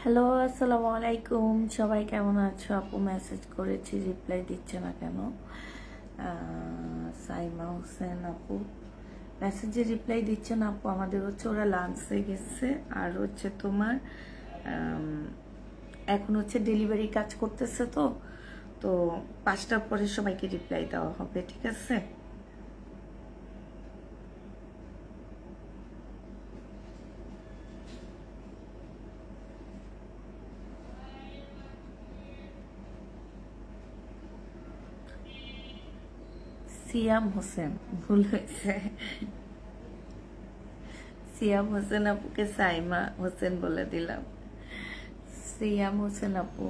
Hello, আসসালামু আলাইকুম। সবাই কেমন আছো? আপু মেসেজ করেছি, রিপ্লাই দিচ্ছে না কেন? সাইমা হোসেন আপু মেসেজে রিপ্লাই দিচ্ছে না আপু। আমাদের হচ্ছে ওরা লাঞ্চে গেছে, আর হচ্ছে তোমার এখন হচ্ছে ডেলিভারি কাজ করতেছে। তো তো 5টার পরে সবাইকে রিপ্লাই দেওয়া হবে, ঠিক আছে? সিয়াম হোসেন ভুল হয়েছে। সিয়াম হোসেন আপুকে সাইমা হোসেন বলে দিলাম। সিয়াম হোসেন আপু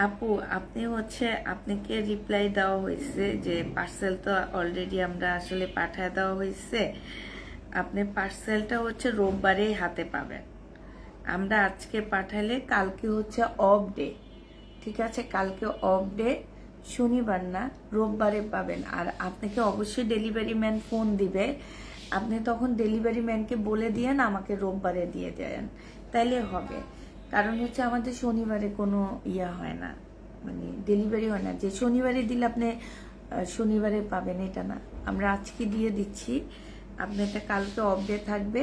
আপু আপনি হচ্ছে আপনাকে রিপ্লাই দেওয়া হয়েছে যে পার্সেল তো অলরেডি আমরা আসলে পাঠায় দেওয়া হয়েছে। আপনি পার্সেলটা হচ্ছে রোববারেই হাতে পাবেন। আমরা আজকে পাঠালে কালকে হচ্ছে অফ ডে, ঠিক আছে? কালকে অফ ডে, শনিবার না রোববারে পাবেন। আর আপনাকে অবশ্যই ডেলিভারি ম্যান ফোন দিবে। আপনি তখন ডেলিভারি ম্যানকে বলে দিয়েন আমাকে রোববারে দিয়ে দেন, তাইলে হবে। কারণ হচ্ছে আমাদের শনিবারে কোনো ইয়া হয় না, মানে ডেলিভারি হয় না। যে শনিবারে দিলে আপনি শনিবারে পাবেন এটা না, আমরা আজকে দিয়ে দিচ্ছি। আপনি এটা কালকে অফ ডে থাকবে,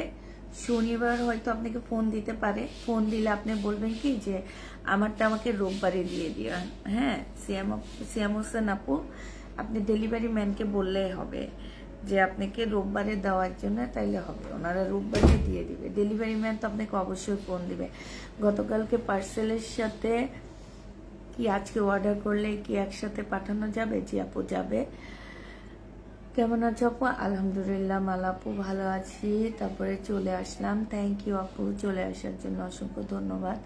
শনিবার হয়তো আপনাকে ফোন দিতে পারে। ফোন দিলে আপনি বলবেন কি যে আমারটা আমাকে রোববারে দিয়ে দিও। হ্যাঁ, সিয়াম হোসেন আপু, আপনি ডেলিভারি ম্যানকে বললেই হবে যে আপনাকে রোববারে দেওয়ার জন্য, তাইলে হবে। ওনারা রোববারে দিয়ে দিবে। ডেলিভারি ম্যান তো আপনাকে অবশ্যই ফোন দিবে। গতকালকে পার্সেলের সাথে কি আজকে অর্ডার করলে কি একসাথে পাঠানো যাবে? জি আপু, যাবে। কেমন আছো আপু? আলহামদুলিল্লাহ মালা আপু, ভালো আছি। তারপরে চলে আসলাম। থ্যাংক ইউ আপু, চলে আসার জন্য অসংখ্য ধন্যবাদ।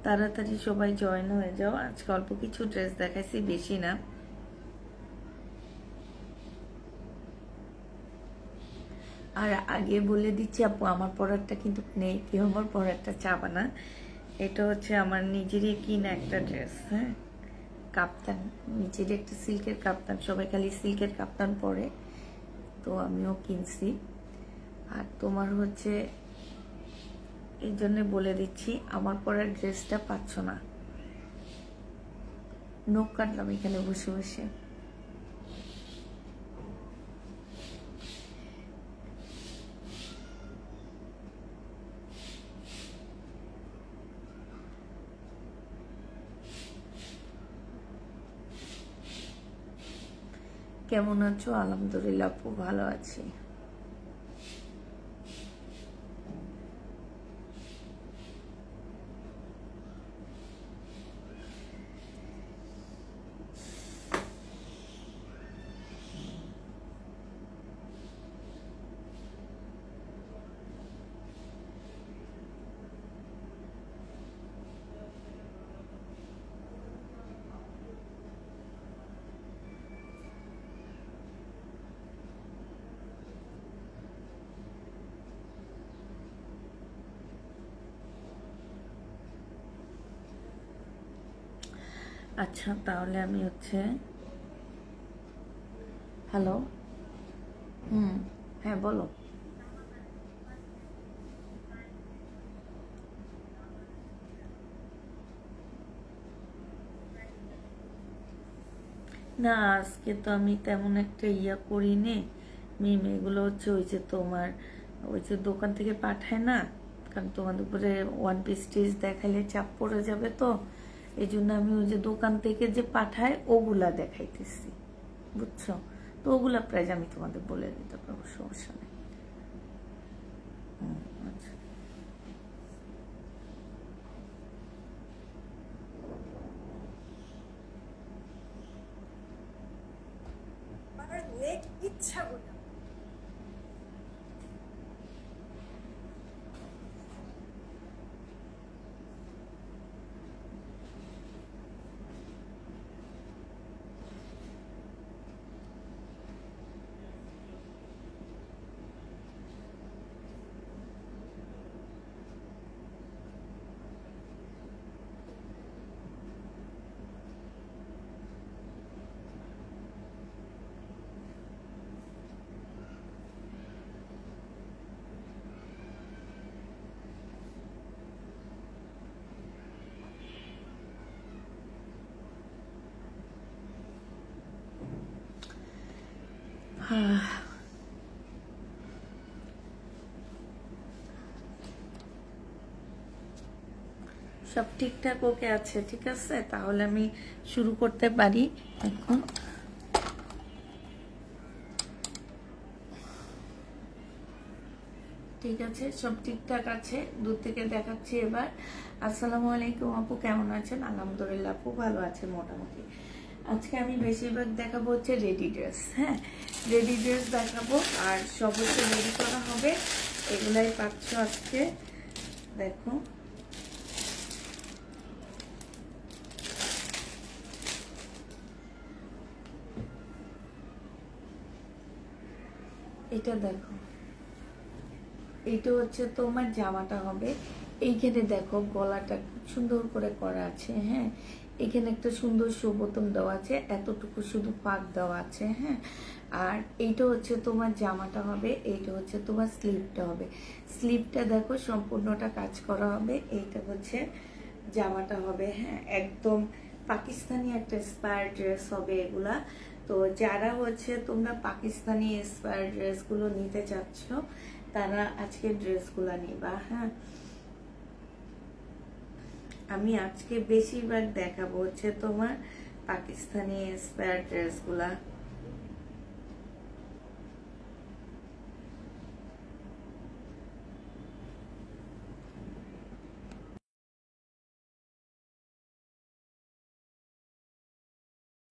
তাড়াতাড়ি সবাই জয়েন হয়ে যাও। আজকে অল্প কিছু ড্রেস দেখাইছি, বেশি না। আর আগে বলে দিচ্ছি আপু, আমার পরারটা কিন্তু নেই, কেউ আমার পরারটা চাবা না। এটা হচ্ছে আমার নিজেরই কিনা একটা ড্রেস। হ্যাঁ, কাপ্তান, নিজের একটা সিল্কের কাপ্তান। সবাই খালি সিল্কের কাপ্তান পরে, তো আমিও কিনছি। আর তোমার হচ্ছে এই জন্য বলে দিচ্ছি, আমার পরার ড্রেসটা পাচ্ছ না। নখ কাটলাম এখানে বসে বসে। কেমন আছো? আলহামদুলিল্লাহ আপু, ভালো আছি। আচ্ছা, তাহলে আমি হচ্ছে হ্যালো। হ্যাঁ বলো। না, আজকে তো আমি তেমন একটা ইয়া করিনি মিম। এগুলো হচ্ছে ওই যে তোমার ওই যে দোকান থেকে পাঠায় না, কারণ তোমাদের উপরে ওয়ান পিস টিস দেখাইলে চাপ পড়ে যাবে। তো এই জন্য আমি ওই যে দোকান থেকে যে পাঠায় ওগুলা দেখাইতেছি, বুঝছো? তো ওগুলা প্রাইস আমি তোমাদের বলে দিতে পারবো, সমস্যা নেই। আচ্ছা, সব ঠিকঠাক ওকে আছে, ঠিক আছে, তাহলে আমি শুরু করতে পারি এখন। ঠিক আছে, সব ঠিকঠাক আছে, দূর থেকে দেখাচ্ছি এবার। আসসালামু আলাইকুম আপু, কেমন আছেন? আলহামদুলিল্লাহ আপু ভালো আছে মোটামুটি। আজকে আমি বেশিরভাগ দেখাবো হচ্ছে রেডি ড্রেস। হ্যাঁ, রেডি ড্রেস দেখাবো, আর সব হচ্ছে রেডি করা হবে, এগুলাই পাচ্ছ আজকে। দেখো, এটা দেখো, এইটা হচ্ছে তোমার জামাটা হবে। এইখানে দেখো গলাটা খুব সুন্দর করে করা আছে। হ্যাঁ, এখানে একটা সুন্দর বোতাম দেওয়া আছে, এতটুকু শুধু পাক দেওয়া আছে। হ্যাঁ, আর এইটা হচ্ছে তোমার জামাটা হবে, এইটা হচ্ছে তোমার স্লিভটা হবে। স্লিভটা দেখো সম্পূর্ণটা কাজ করা হবে। এইটা হচ্ছে জামাটা হবে। হ্যাঁ, একদম পাকিস্তানি একটা স্পায়ার ড্রেস হবে এগুলা। তো যারা হচ্ছে তোমরা পাকিস্তানি স্পায়ার ড্রেসগুলো নিতে চাচ্ছ, তারা আজকে ড্রেসগুলো নিবা। হ্যাঁ, আমি আজকে বেশিরভাগ দেখাবো হচ্ছে তোমার পাকিস্তানি স্পায়ার ড্রেসগুলা।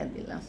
দিলাম।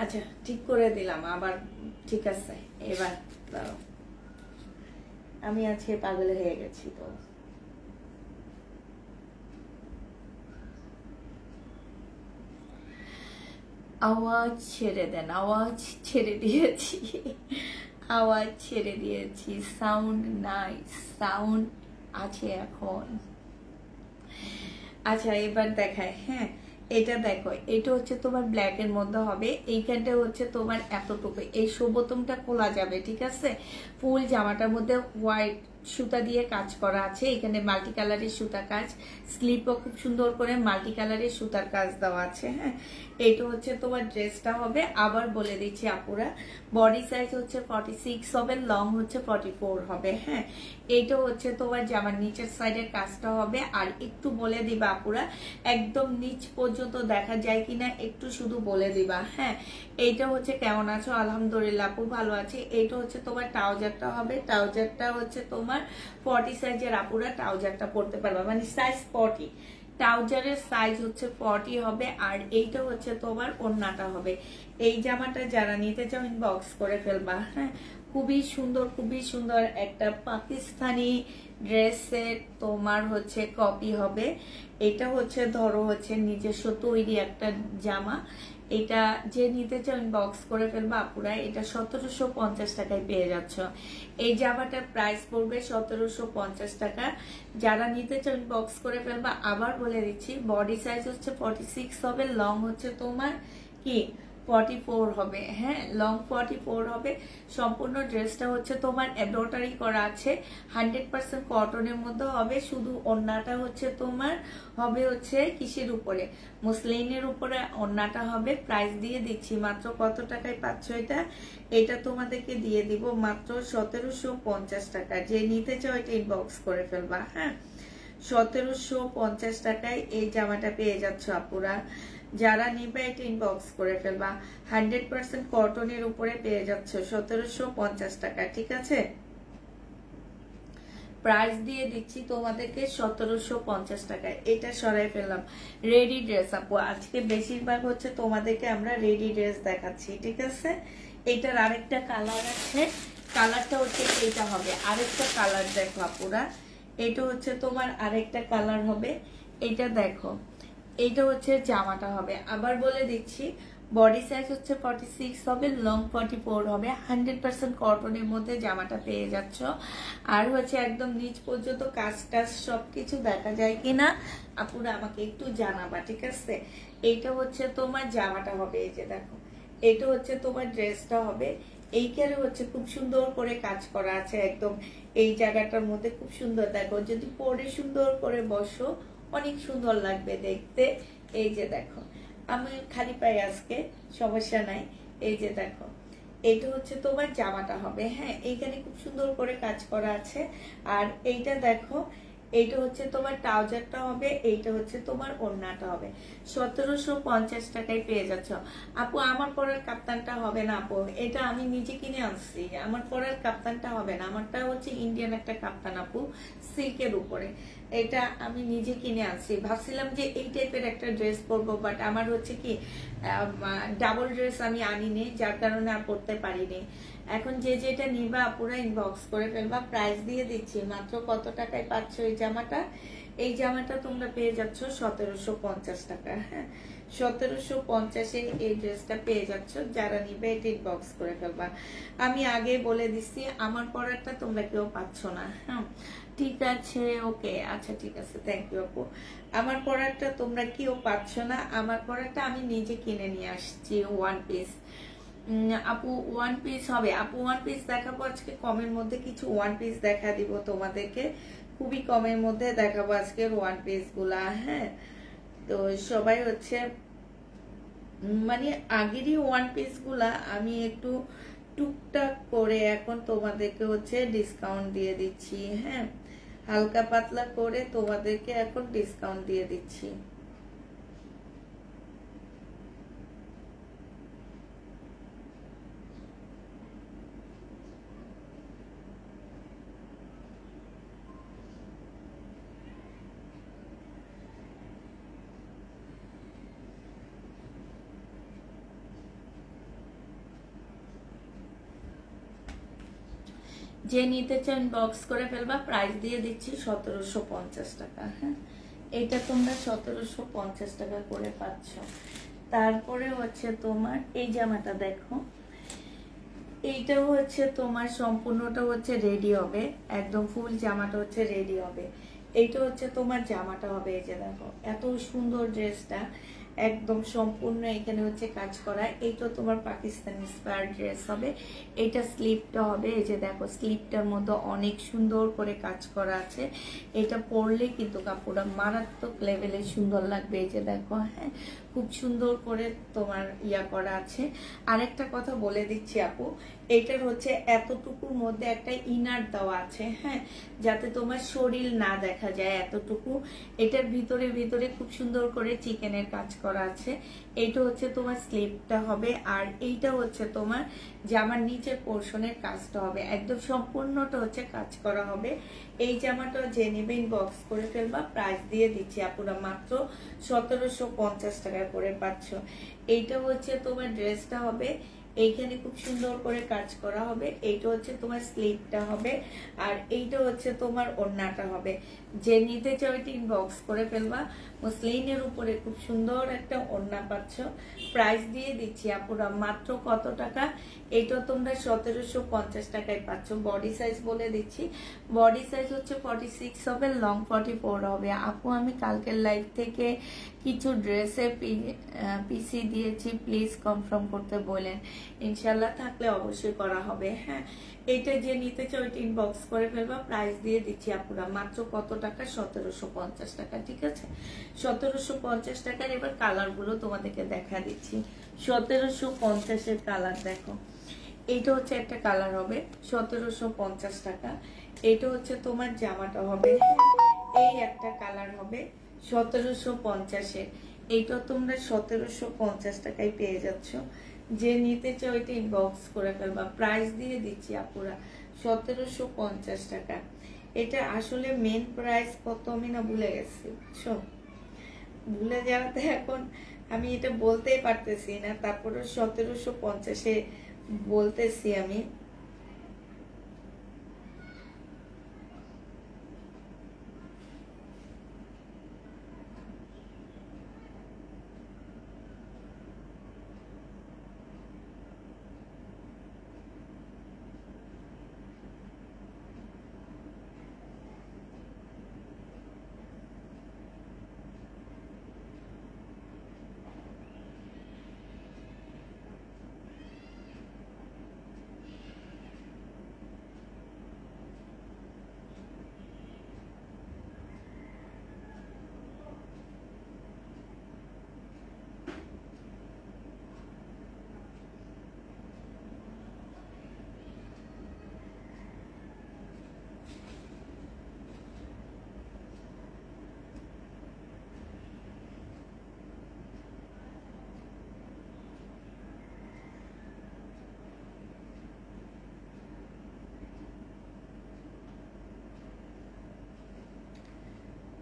আচ্ছা ঠিক করে দিলাম আবার। ঠিক আছে এবার দাও, আমি আজকে পাগল হয়ে গেছি তো। আওয়াজ ছেড়ে দেন, আওয়াজ ছেড়ে দিয়েছি, আওয়াজ ছেড়ে দিয়েছি। সাউন্ড নাই, সাউন্ড আছে এখন। আচ্ছা এবার দেখায়, হ্যাঁ এটা দেখো, এটা হচ্ছে তোমার ব্ল্যাক এর মধ্যে হবে, এইখানটা হচ্ছে তোমার এতটুকু, এই বোতামটা খোলা যাবে, ঠিক আছে। ফুল জামাটার মধ্যে হোয়াইট সুতা দিয়ে কাজ করা আছে, এখানে মাল্টি কালারের সুতা কাজ, স্লিপও খুব সুন্দর করে মাল্টি কালারের সুতার কাজ দেওয়া আছে। হ্যাঁ এইটা হচ্ছে তোমার ড্রেসটা হবে। আবার বলে দিচ্ছি আপুরা, বডি সাইজ হচ্ছে 46 হবে, লং হচ্ছে 44 হবে। হ্যাঁ এইটা হচ্ছে তোমার জামার নিচের সাইডের কাজটা হবে। আর একটু বলে দিবা আপুরা, একদম নিচ পর্যন্ত দেখা যায় কিনা একটু শুধু বলে দিবা। হ্যাঁ এইটা হচ্ছে কেমন আছো? আলহামদুলিল্লাহ আপু ভালো আছি। এইটা হচ্ছে তোমার ট্রাউজারটা হবে, ট্রাউজারটা হচ্ছে তোমার 40 সাইজের আপুরা ট্রাউজারটা পরতে পারবা, মানে সাইজ 40, ট্রাউজারের সাইজ হচ্ছে 40 হবে। আর এইটা হচ্ছে তোমার ওড়নাটা হবে। এই জামাটা যারা নিতে চাও ইনবক্স করে ফেলবা। হ্যাঁ খুবই সুন্দর, খুবই সুন্দর একটা পাকিস্তানি ড্রেসের তোমার হচ্ছে কপি হবে। এটা হচ্ছে ধরো হচ্ছে নিজস্ব তৈরি একটা জামা। এটা যে নিতে চাও ইনবক্স করে ফেলবা আপুরা। এটা 1750 টাকায় পেয়ে যাচ্ছ। এই জামাটার প্রাইস পড়বে 1750 টাকা। যারা নিতে চাও ইনবক্স করে ফেলবা। আবার বলে দিচ্ছি, বডি সাইজ হচ্ছে 46 হবে, লং হচ্ছে তোমার কি 44 হবে। হ্যাঁ লং 44 হবে। সম্পূর্ণ ড্রেসটা হচ্ছে তোমার এমব্রয়ডারি করা আছে, 100% কটনের মধ্যে হবে। শুধু ওড়নাটা হচ্ছে তোমার হবে হচ্ছে কিসের উপরে, মুসলিনের উপরে ওড়নাটা হবে। প্রাইস দিয়ে দিচ্ছি মাত্র কত টাকায় পাচ্ছ এটা, এটা তোমাদেরকে দিয়ে দিব মাত্র 1750 টাকা। যে নিতে চাও এটা ইনবক্স করে ফেলবা। হ্যাঁ 1750 টাকায় এই জামাটা পেয়ে যাচ্ছ আপুরা। যারা নিবে এটা ইনবক্স করে ফেলবা। 100% কটনের উপরে পেয়ে যাচ্ছ 1750 টাকা, ঠিক আছে। প্রাইস দিয়ে দিচ্ছি তোমাদেরকে 1750 টাকায়। এটা সরাই ফেললাম। রেডি ড্রেস আপু, আজকে বেশিরভাগ হচ্ছে তোমাদেরকে আমরা রেডি ড্রেস দেখাচ্ছি, ঠিক আছে। এটার আরেকটা কালার আছে, কালারটা হচ্ছে এইটা হবে। আরেকটা কালার দেখো আপুরা, এটা হচ্ছে তোমার আরেকটা কালার হবে। এটা দেখো, এইটা হচ্ছে জামাটা হবে। আবার বলে দিচ্ছি, বডি সাইজ হচ্ছে 46 হবে, লং 44 হবে। 100% কটনের মধ্যে জামাটা পেয়ে যাচ্ছ। আর হচ্ছে একদম নিচ পর্যন্ত কাজ টাজ সবকিছু দেখা যায় কিনা আপুরা আমাকে একটু জানাবা, ঠিক আছে। এইটা হচ্ছে তোমার জামাটা হবে, এই যে দেখো, এটা হচ্ছে তোমার ড্রেসটা হবে। এইখানে হচ্ছে খুব সুন্দর করে কাজ করা আছে, একদম এই জায়গাটার মধ্যে খুব সুন্দর। দেখো যদি পরে সুন্দর করে বসো অনেক সুন্দর লাগবে দেখতে। এই যে দেখো, আমি খালি পাই আজকে, সমস্যা নাই। এই যে দেখো, এইটা হচ্ছে তোমার জামাটা হবে। হ্যাঁ এইখানে খুব সুন্দর করে কাজ করা আছে। আর এইটা দেখো, এইটা হচ্ছে তোমার ট্রাউজারটা হবে, এইটা হচ্ছে তোমার ওড়নাটা হবে। 1750 টাকায় পেয়ে যাচ্ছ আপু। আমার পরার কাপ্তানটা হবে না আপু, এটা আমি নিজে কিনে আনছি। আমার পরার কাপ্তানটা হবে না, আমারটা হচ্ছে ইন্ডিয়ান একটা কাপ্তান আপু, সিল্কের উপরে। এটা আমি নিজে কিনে আনছি। ভাবছিলাম যে এই টাইপের একটা ড্রেস পরবো, বাট আমার হচ্ছে কি ডাবল ড্রেস আমি আনিনি, যার কারণে আর পরতে পারিনি। এখন যে যেটা নিবা আপুরা ইনবক্স করে ফেলবা। প্রাইস দিয়ে দিচ্ছি মাত্র কত টাকায় পাচ্ছ এই জামাটা। এই জামাটা তোমরা পেয়ে যাচ্ছ 1750 টাকা। হ্যাঁ 1750-এ এই ড্রেসটা পেয়ে যাচ্ছ। যারা নিবে এটা ইনবক্স করে ফেলবা। আমি আগে বলে দিচ্ছি, আমার পরারটা তোমরা কেউ পাচ্ছ না। হ্যাঁ ঠিক আছে, ওকে, আচ্ছা ঠিক আছে, থ্যাংক ইউ আপু। আমার পরারটা তোমরা কেউ পাচ্ছ না, আমার পরারটা আমি নিজে কিনে নিয়ে আসছি। ওয়ান পিস আপু, ওয়ান পিস হবে আপু। ওয়ান পিস দেখাবো আজকে কমের মধ্যে, কিছু ওয়ান পিস দেখা দিব তোমাদেরকে, খুবই কমের মধ্যে দেখাবো আজকের ওয়ান পিস গুলা। হ্যাঁ তো সবাই হচ্ছে মানে আগেরই ওয়ান পিস গুলা আমি একটু টুকটাক করে এখন তোমাদেরকে হচ্ছে ডিসকাউন্ট দিয়ে দিচ্ছি। হ্যাঁ হালকা পাতলা করে তোমাদেরকে এখন ডিসকাউন্ট দিয়ে দিচ্ছি। যে নিতে চান বক্স করে ফেলবা, প্রাইস দিয়ে দিচ্ছি 1750 টাকা। হ্যাঁ, এটা তোমরা 1750 টাকা করে পাচ্ছ। তারপরে হচ্ছে তোমার এই জামাটা দেখো, এইটাও হচ্ছে তোমার সম্পূর্ণটা হচ্ছে রেডি হবে, একদম ফুল জামাটা হচ্ছে রেডি হবে। এইটা হচ্ছে তোমার জামাটা হবে, এই যে দেখো এত সুন্দর ড্রেসটা, একদম সম্পূর্ণ এখানে হচ্ছে কাজ করা। এইটা তোমার পাকিস্তানি স্কয়ার ড্রেস হবে। এটা স্লিপটা হবে, এই যে দেখো স্লিপটার মধ্যে অনেক সুন্দর করে কাজ করা আছে। এটা পরলে কিন্তু কাপড়টা মারাত্মক লেভেলে সুন্দর লাগবে, এই যে দেখো। হ্যাঁ, খুব সুন্দর করে তোমার ইয়া করা আছে। আরেকটা কথা বলে দিচ্ছি আপু, এটার হচ্ছে এতটুকুর মধ্যে একটা ইনার দেওয়া আছে, হ্যাঁ, যাতে তোমার শরীর না দেখা যায় এতটুকু। এটার ভিতরে ভিতরে খুব সুন্দর করে চিকেনের কাজ করা আছে। এইটা হচ্ছে তোমার স্লিপটা হবে, আর এইটা হচ্ছে তোমার জামার নিচের পোর্শনের কাজটা হবে, একদম সম্পূর্ণটা হচ্ছে কাজ করা হবে। এই জামাটা যে নেবেন বক্স করে ফেলবা, প্রাইস দিয়ে দিচ্ছি আপুরা মাত্র 1750 টাকা করে পাচ্ছ। এইটা হচ্ছে তোমার ড্রেসটা হবে, এইখানে খুব সুন্দর করে কাজ করা হবে। এইটা হচ্ছে তোমার স্লিপটা হবে, আর এইটা হচ্ছে তোমার ওড়নাটা হবে। যে নিতে চাও এটা ইনবক্স করে ফেলবা। মসলিনের উপরে খুব সুন্দর একটা ওড়না পাচ্ছ। প্রাইস দিয়ে দিচ্ছি আপুরা মাত্র কত টাকা? এটা তোমরা 1750 টাকায় পাচ্ছ। বডি সাইজ বলে দিচ্ছি, বডি সাইজ হচ্ছে 46 হবে, লং 44 হবে। আপু আমি কালকের লাইভ থেকে কিছু ড্রেসে পিসি দিয়েছি, প্লিজ কনফার্ম করতে বলেন। ইনশাল্লাহ থাকলে অবশ্যই করা হবে। হ্যাঁ, এইটা যে নিতে চাও ওইটা ইনবক্স করে ফেলবা। প্রাইস দিয়ে দিচ্ছি আপুরা মাত্র কত টাকা? 1750 টাকা। ঠিক আছে, 1750 টাকার। এবার কালার গুলো তোমাদেরকে দেখা দিচ্ছি। 1750-এর কালার দেখো, এইটা হচ্ছে একটা কালার হবে 1750 টাকা। এইটা হচ্ছে তোমার জামাটা হবে, এই একটা কালার হবে 1750-এর। এইটা তোমরা 1750 টাকায় পেয়ে যাচ্ছ। যে নিতে চাও এটা ইনবক্স করে ফেলবা। প্রাইস দিয়ে দিচ্ছি আপুরা 1750 টাকা। এটা আসলে মেন প্রাইস কত আমি না ভুলে গেছি, বুঝছো? ভুলে যাওয়াতে এখন আমি এটা বলতেই পারতেছি না, তারপরে 1750-এ বলতেছি আমি।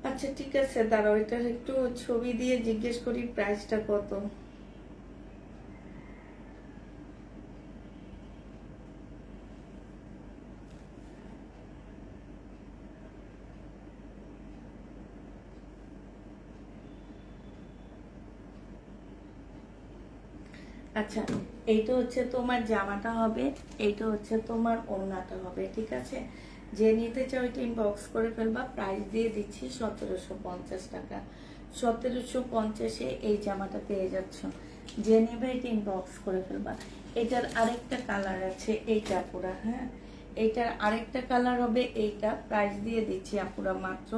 আচ্ছা ঠিক আছে, দাঁড়াও এটার একটু ছবি দিয়ে জিজ্ঞেস করি প্রাইসটা কত। আচ্ছা, এইটা হচ্ছে তোমার জামাটা হবে, এইটা হচ্ছে তোমার ওড়নাটা হবে। ঠিক আছে, যে নিতে চাও এটা ইনবক্স করে ফেলবা। প্রাইস দিয়ে দিচ্ছি 1750 টাকা। 1750-এ এই জামাটা পেয়ে যাচ্ছ। যে নেবে এটা ইনবক্স করে ফেলবা। এটার আরেকটা কালার আছে, এইটা পুরা। হ্যাঁ, এইটার আরেকটা কালার হবে এইটা। প্রাইস দিয়ে দিচ্ছি আপুরা মাত্র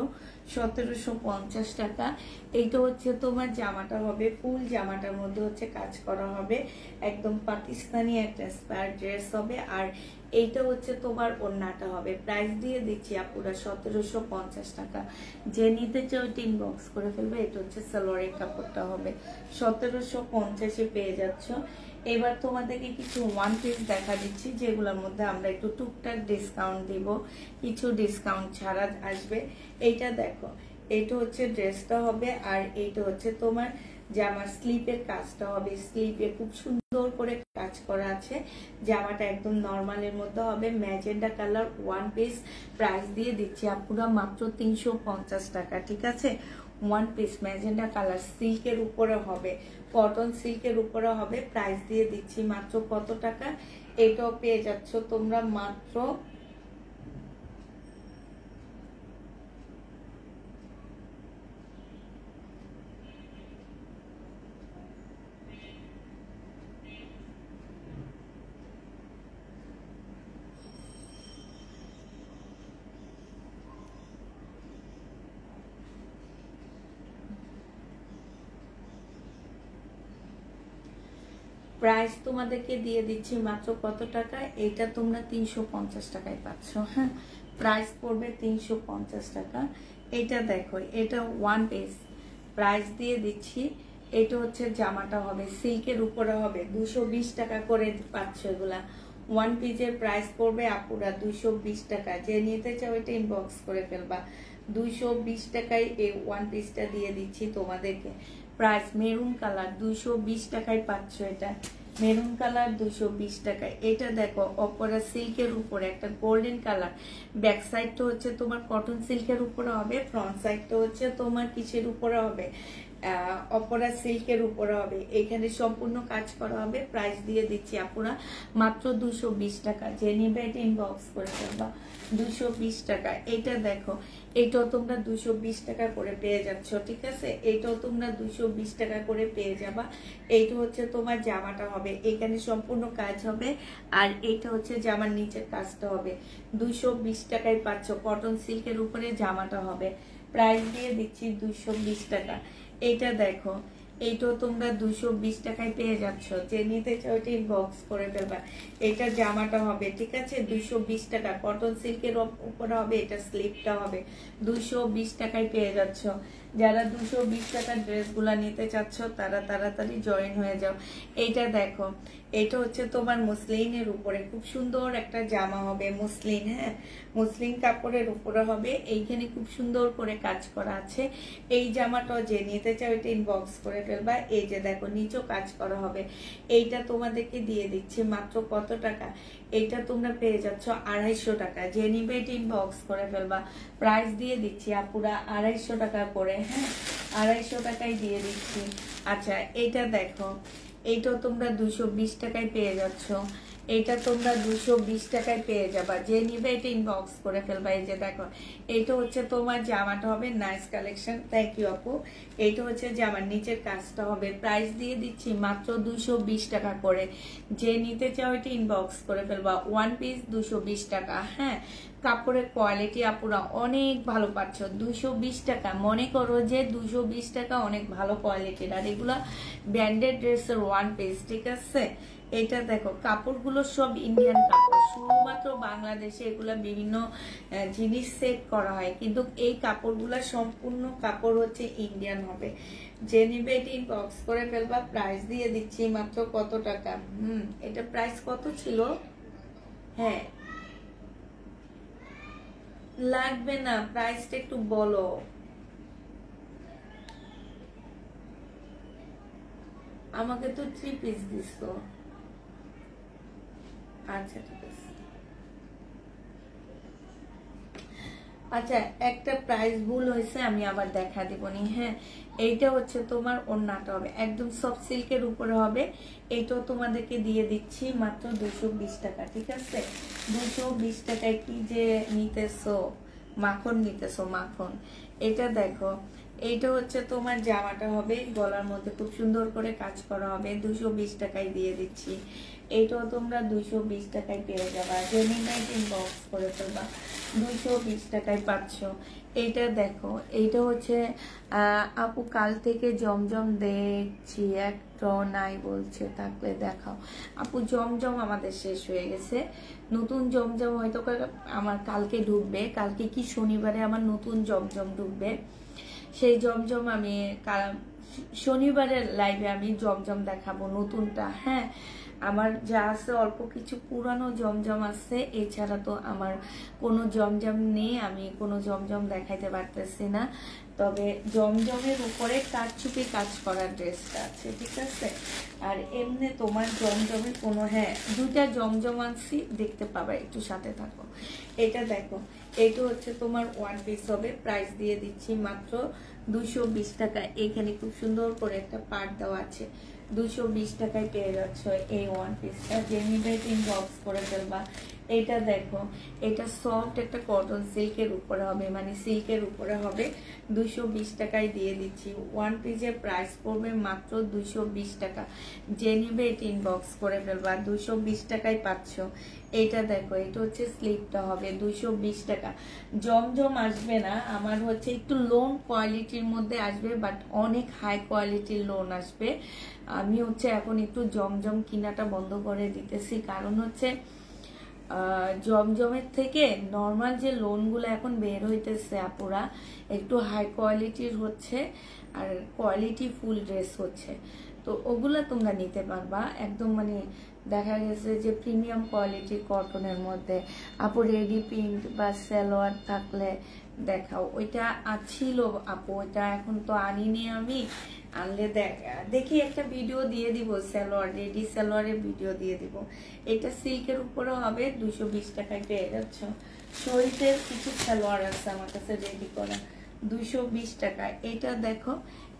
1750 টাকা। এইটা হচ্ছে তোমার জামাটা হবে, ফুল জামাটার মধ্যে হচ্ছে কাজ করা হবে, একদম পাকিস্তানি একটা স্কয়ার ড্রেস হবে। আর এইটা হচ্ছে তোমার ওড়নাটা হবে। প্রাইস দিয়ে দিচ্ছি আপুরা 1750 টাকা। যে নিতে চাও টিন বক্স করে ফেলবে। এটা হচ্ছে সালোয়ারের কাপড়টা হবে, 1750-এ পেয়ে যাচ্ছ। এবার তোমাদেরকে কিছু ওয়ান পিস দেখা দিচ্ছি, যেগুলোর মধ্যে আমরা একটু টুকটাক ডিসকাউন্ট দিব, কিছু ডিসকাউন্ট ছাড়া আসবে। এইটা দেখো, এইটা হচ্ছে ড্রেসটা হবে, আর এইটা হচ্ছে তোমার জামার স্লিপের কাজটা হবে, স্লিপে খুব সুন্দর করে কাজ করা আছে। জামাটা একদম নর্মালের মধ্যে হবে, magenta colour, one piece. Price দিয়ে দিচ্ছি আপুরা মাত্র 350 টাকা, ঠিক আছে। ওয়ান পিস ম্যাজেন্ডা কালার, সিল্কের উপরে হবে, কটন সিল্কের উপরে হবে। প্রাইস দিয়ে দিচ্ছি মাত্র কত টাকা, এটাও পেয়ে যাচ্ছ তোমরা মাত্র প্রাইস তোমাদেরকে দিয়ে দিচ্ছি মাত্র কত টাকা, এটা তোমরা 350 টাকায় পাচ্ছ। হ্যাঁ, প্রাইস পড়বে 350 টাকা। এটা দেখো, এটা ওয়ান পিস, প্রাইস দিয়ে দিচ্ছি। এটা হচ্ছে জামাটা হবে সিল্কের উপরে হবে, 220 টাকা করে পাচ্ছ এগুলা। ওয়ান পিসের প্রাইস পড়বে আপুরা 220 টাকা। যে নিতে চাও এটা ইনবক্স করে ফেলবা। 220 টাকায় এই ওয়ান পিসটা দিয়ে দিচ্ছি তোমাদেরকে। প্রাইস মেরুন কালার, 220 টাকায় পাচ্ছ এটা। মেরুন কালার 220 টাকায়। এটা দেখো অপরা সিল্কের উপরে একটা গোল্ডেন কালার। ব্যাক সাইডটা হচ্ছে তোমার কটন সিল্কের উপরে হবে, ফ্রন্ট সাইডটা হচ্ছে তোমার কিসের উপরে হবে, অপরা সিল্কের উপরে হবে। এখানে সম্পূর্ণ কাজ করা হবে। প্রাইস দিয়ে দিচ্ছি আপুরা মাত্র 220 টাকা। যে নিবে এটা ইনবক্স করে ফেলবা, 220 টাকা। এটা দেখো, এটাও তোমরা 220 টাকা করে পেয়ে যাচ্ছ, ঠিক আছে। এটাও তোমরা 220 টাকা করে পেয়ে যাবা। এইটা হচ্ছে তোমার জামাটা হবে, এখানে সম্পূর্ণ কাজ হবে। আর এটা হচ্ছে জামার নিচের কাজটা হবে। 220 টাকায় পাচ্ছ, কটন সিল্কের উপরে জামাটা হবে। প্রাইস দিয়ে দিচ্ছি 220 টাকা। এটা দেখো, এইটাও তোমরা 220 টাকায় পেয়ে যাচ্ছ। যে নিতে চাও এটা ইনবক্স করে ফেলবা। এটা জামাটা হবে, ঠিক আছে, 220 টাকা। কটন সিল্কের উপরে হবে, এটা স্লিপটা হবে। 220 টাকায় পেয়ে যাচ্ছ। যারা 220 টাকার ড্রেসগুলা নিতে চাচ্ছ তারা তাড়াতাড়ি জয়েন হয়ে যাও। এইটা দেখো, এটা হচ্ছে তোমার মসলিনের উপরে খুব সুন্দর একটা জামা হবে, মসলিন। হ্যাঁ, মসলিন কাপড়ের উপরে হবে। এইখানে খুব সুন্দর করে কাজ করা আছে। এই জামাটাও যে নিতে চাও এটা ইনবক্স করে ফেলবা। এই যে দেখো, নিচেও কাজ করা হবে। এইটা তোমাদেরকে দিয়ে দিচ্ছে মাত্র কত টাকা, এইটা তোমরা পেয়ে যাচ্ছ 250 টাকা। যে নিবে এটা ইনবক্স করে ফেলবা। প্রাইস দিয়ে দিচ্ছি আপুরা 250 টাকা করে। হ্যাঁ, 250 টাকায় দিয়ে দিচ্ছি। আচ্ছা, এটা দেখো, এইটাও তোমরা 220 টাকায় পেয়ে যাচ্ছ। এটা তোমরা 220 টাকায় পেয়ে যাবা। যে নিবে এটা ইনবক্স করে ফেলবা। এই যে দেখো, এইটা হচ্ছে তোমার জামাটা হবে, নাইস কালেকশন, থ্যাংক ইউ আপু। এইটা হচ্ছে জামার নিচের কাজটা হবে। প্রাইস দিয়ে দিচ্ছি মাত্র 220 টাকা করে। যে নিতে চাও এটা ইনবক্স করে ফেলবা। ওয়ান পিস 220 টাকা। হ্যাঁ, কাপড়ের কোয়ালিটি আপুরা অনেক ভালো পাচ্ছ। 220 টাকা, মনে করো যে 220 টাকা অনেক ভালো কোয়ালিটির। আর এগুলা ব্র্যান্ডেড ড্রেসের ওয়ান পিস, ঠিক আছে। এটা দেখো, কাপড়গুলো সব ইন্ডিয়ান কাপড়। শুধুমাত্র বাংলাদেশে এগুলা বিভিন্ন জিনিস সেট করা হয়, কিন্তু এই কাপড়গুলা সম্পূর্ণ কাপড় হচ্ছে ইন্ডিয়ান হবে। যে নিবে এটি ইনবক্স করে ফেলবা। প্রাইস দিয়ে দিচ্ছি মাত্র কত টাকা। এটা প্রাইস কত ছিল? হ্যাঁ, লাগবে না, প্রাইসটা একটু বলো। আমাকে তো 3 পিস দিছো। আচ্ছা, ঠিক আছে। আচ্ছা, একটা প্রাইস ভুল হয়েছে, আমি আবার দেখা দেবনি। হ্যাঁ, এইটা হচ্ছে তোমার ওড়নাটা হবে একদম সফট সিল্কের উপরে হবে। এইটাও তোমাদেরকে দিয়ে দিচ্ছি মাত্র 220 টাকা, ঠিক আছে। 220 টাকায় কি যে নিতেছো, মাখন নিতেছো, মাখন। এটা দেখো, এইটা হচ্ছে তোমার জামাটা হবে, গলার মধ্যে খুব সুন্দর করে কাজ করা হবে। 220 টাকায় দিয়ে দিচ্ছি। এইটাও তোমরা 220 টাকায় পেয়ে যাবা। জেমিনাইট ইনবক্স করে ফেলবা। 220 টাকায় পাচ্ছ। এইটা দেখো, এইটা হচ্ছে আপু কাল থেকে জমজম দেখছি, একটা নাই বলছে, থাকলে দেখাও। আপু জমজম আমাদের শেষ হয়ে গেছে। নতুন জমজম হয়তো আমার কালকে ঢুকবে। কালকে কি শনিবারে আমার নতুন জমজম ঢুকবে। সেই জমজম আমি শনিবারের লাইভে আমি জমজম দেখাবো নতুনটা। হ্যাঁ, আমার যা আছে অল্প কিছু পুরানো জমজম আছে, এছাড়া তো আমার কোনো জমজম নেই, আমি কোনো জমজম দেখাইতে পারতেছি না। তবে জমজমের উপরে কারচুপি কাজ করা ড্রেসটা আছে, ঠিক আছে। আর এমনি তোমার জমজমের কোনো, হ্যাঁ 2টা জমজম আনছি, দেখতে পাবা, একটু সাথে থাকো। এটা দেখো, এটা হচ্ছে তোমার ওয়ান পিস হবে, প্রাইস দিয়ে দিচ্ছি মাত্র 220 টাকা। এখানে খুব সুন্দর করে একটা পার্ট দেওয়া আছে, 220 টাকায় পেয়ে যাচ্ছ এই ওয়ান পিসটা। যে নিবে ইনবক্স করে ফেলবা। এটা দেখো, এটা সফট একটা কটন সিল্কের উপরে হবে, মানে সিল্কের উপরে হবে, 220 টাকায় দিয়ে দিচ্ছি। ওয়ান পিসের প্রাইস পড়বে মাত্র 220 টাকা। যে নিবে এটা ইনবক্স করে ফেলবা, 220 টাকায় পাচ্ছ। এটা দেখো, এটা হচ্ছে স্লিপটা হবে 220 টাকা। জমজম আসবে না, আমার হচ্ছে একটু লোন কোয়ালিটির মধ্যে আসবে, বাট অনেক হাই কোয়ালিটির লোন আসবে। আমি হচ্ছে এখন একটু জমজম কিনাটা বন্ধ করে দিতেছি, কারণ হচ্ছে জমজমের থেকে নর্মাল যে লোনগুলো এখন বের হইতেছে আপুরা, একটু হাই কোয়ালিটির হচ্ছে আর কোয়ালিটি ফুল ড্রেস হচ্ছে, তো ওগুলা তোমরা নিতে পারবা একদম, মানে দেখা গেছে যে প্রিমিয়াম কোয়ালিটির কটনের মধ্যে। আপু রেডি প্রিন্ট বা সালোয়ার থাকলে দেখাও। ওইটা ছিল আপু, ওইটা এখন তো আনিনি আমি, আনলে দেখি একটা ভিডিও দিয়ে দিব, সালোয়ার রেডি সালোয়ারের ভিডিও দিয়ে দিব। এটা সিল্কের উপরে হবে, 220 টাকায় পেয়ে যাচ্ছ। শরীরের কিছু সালোয়ার আছে আমার কাছে রেডি করা, 220 টাকা। এটা দেখো,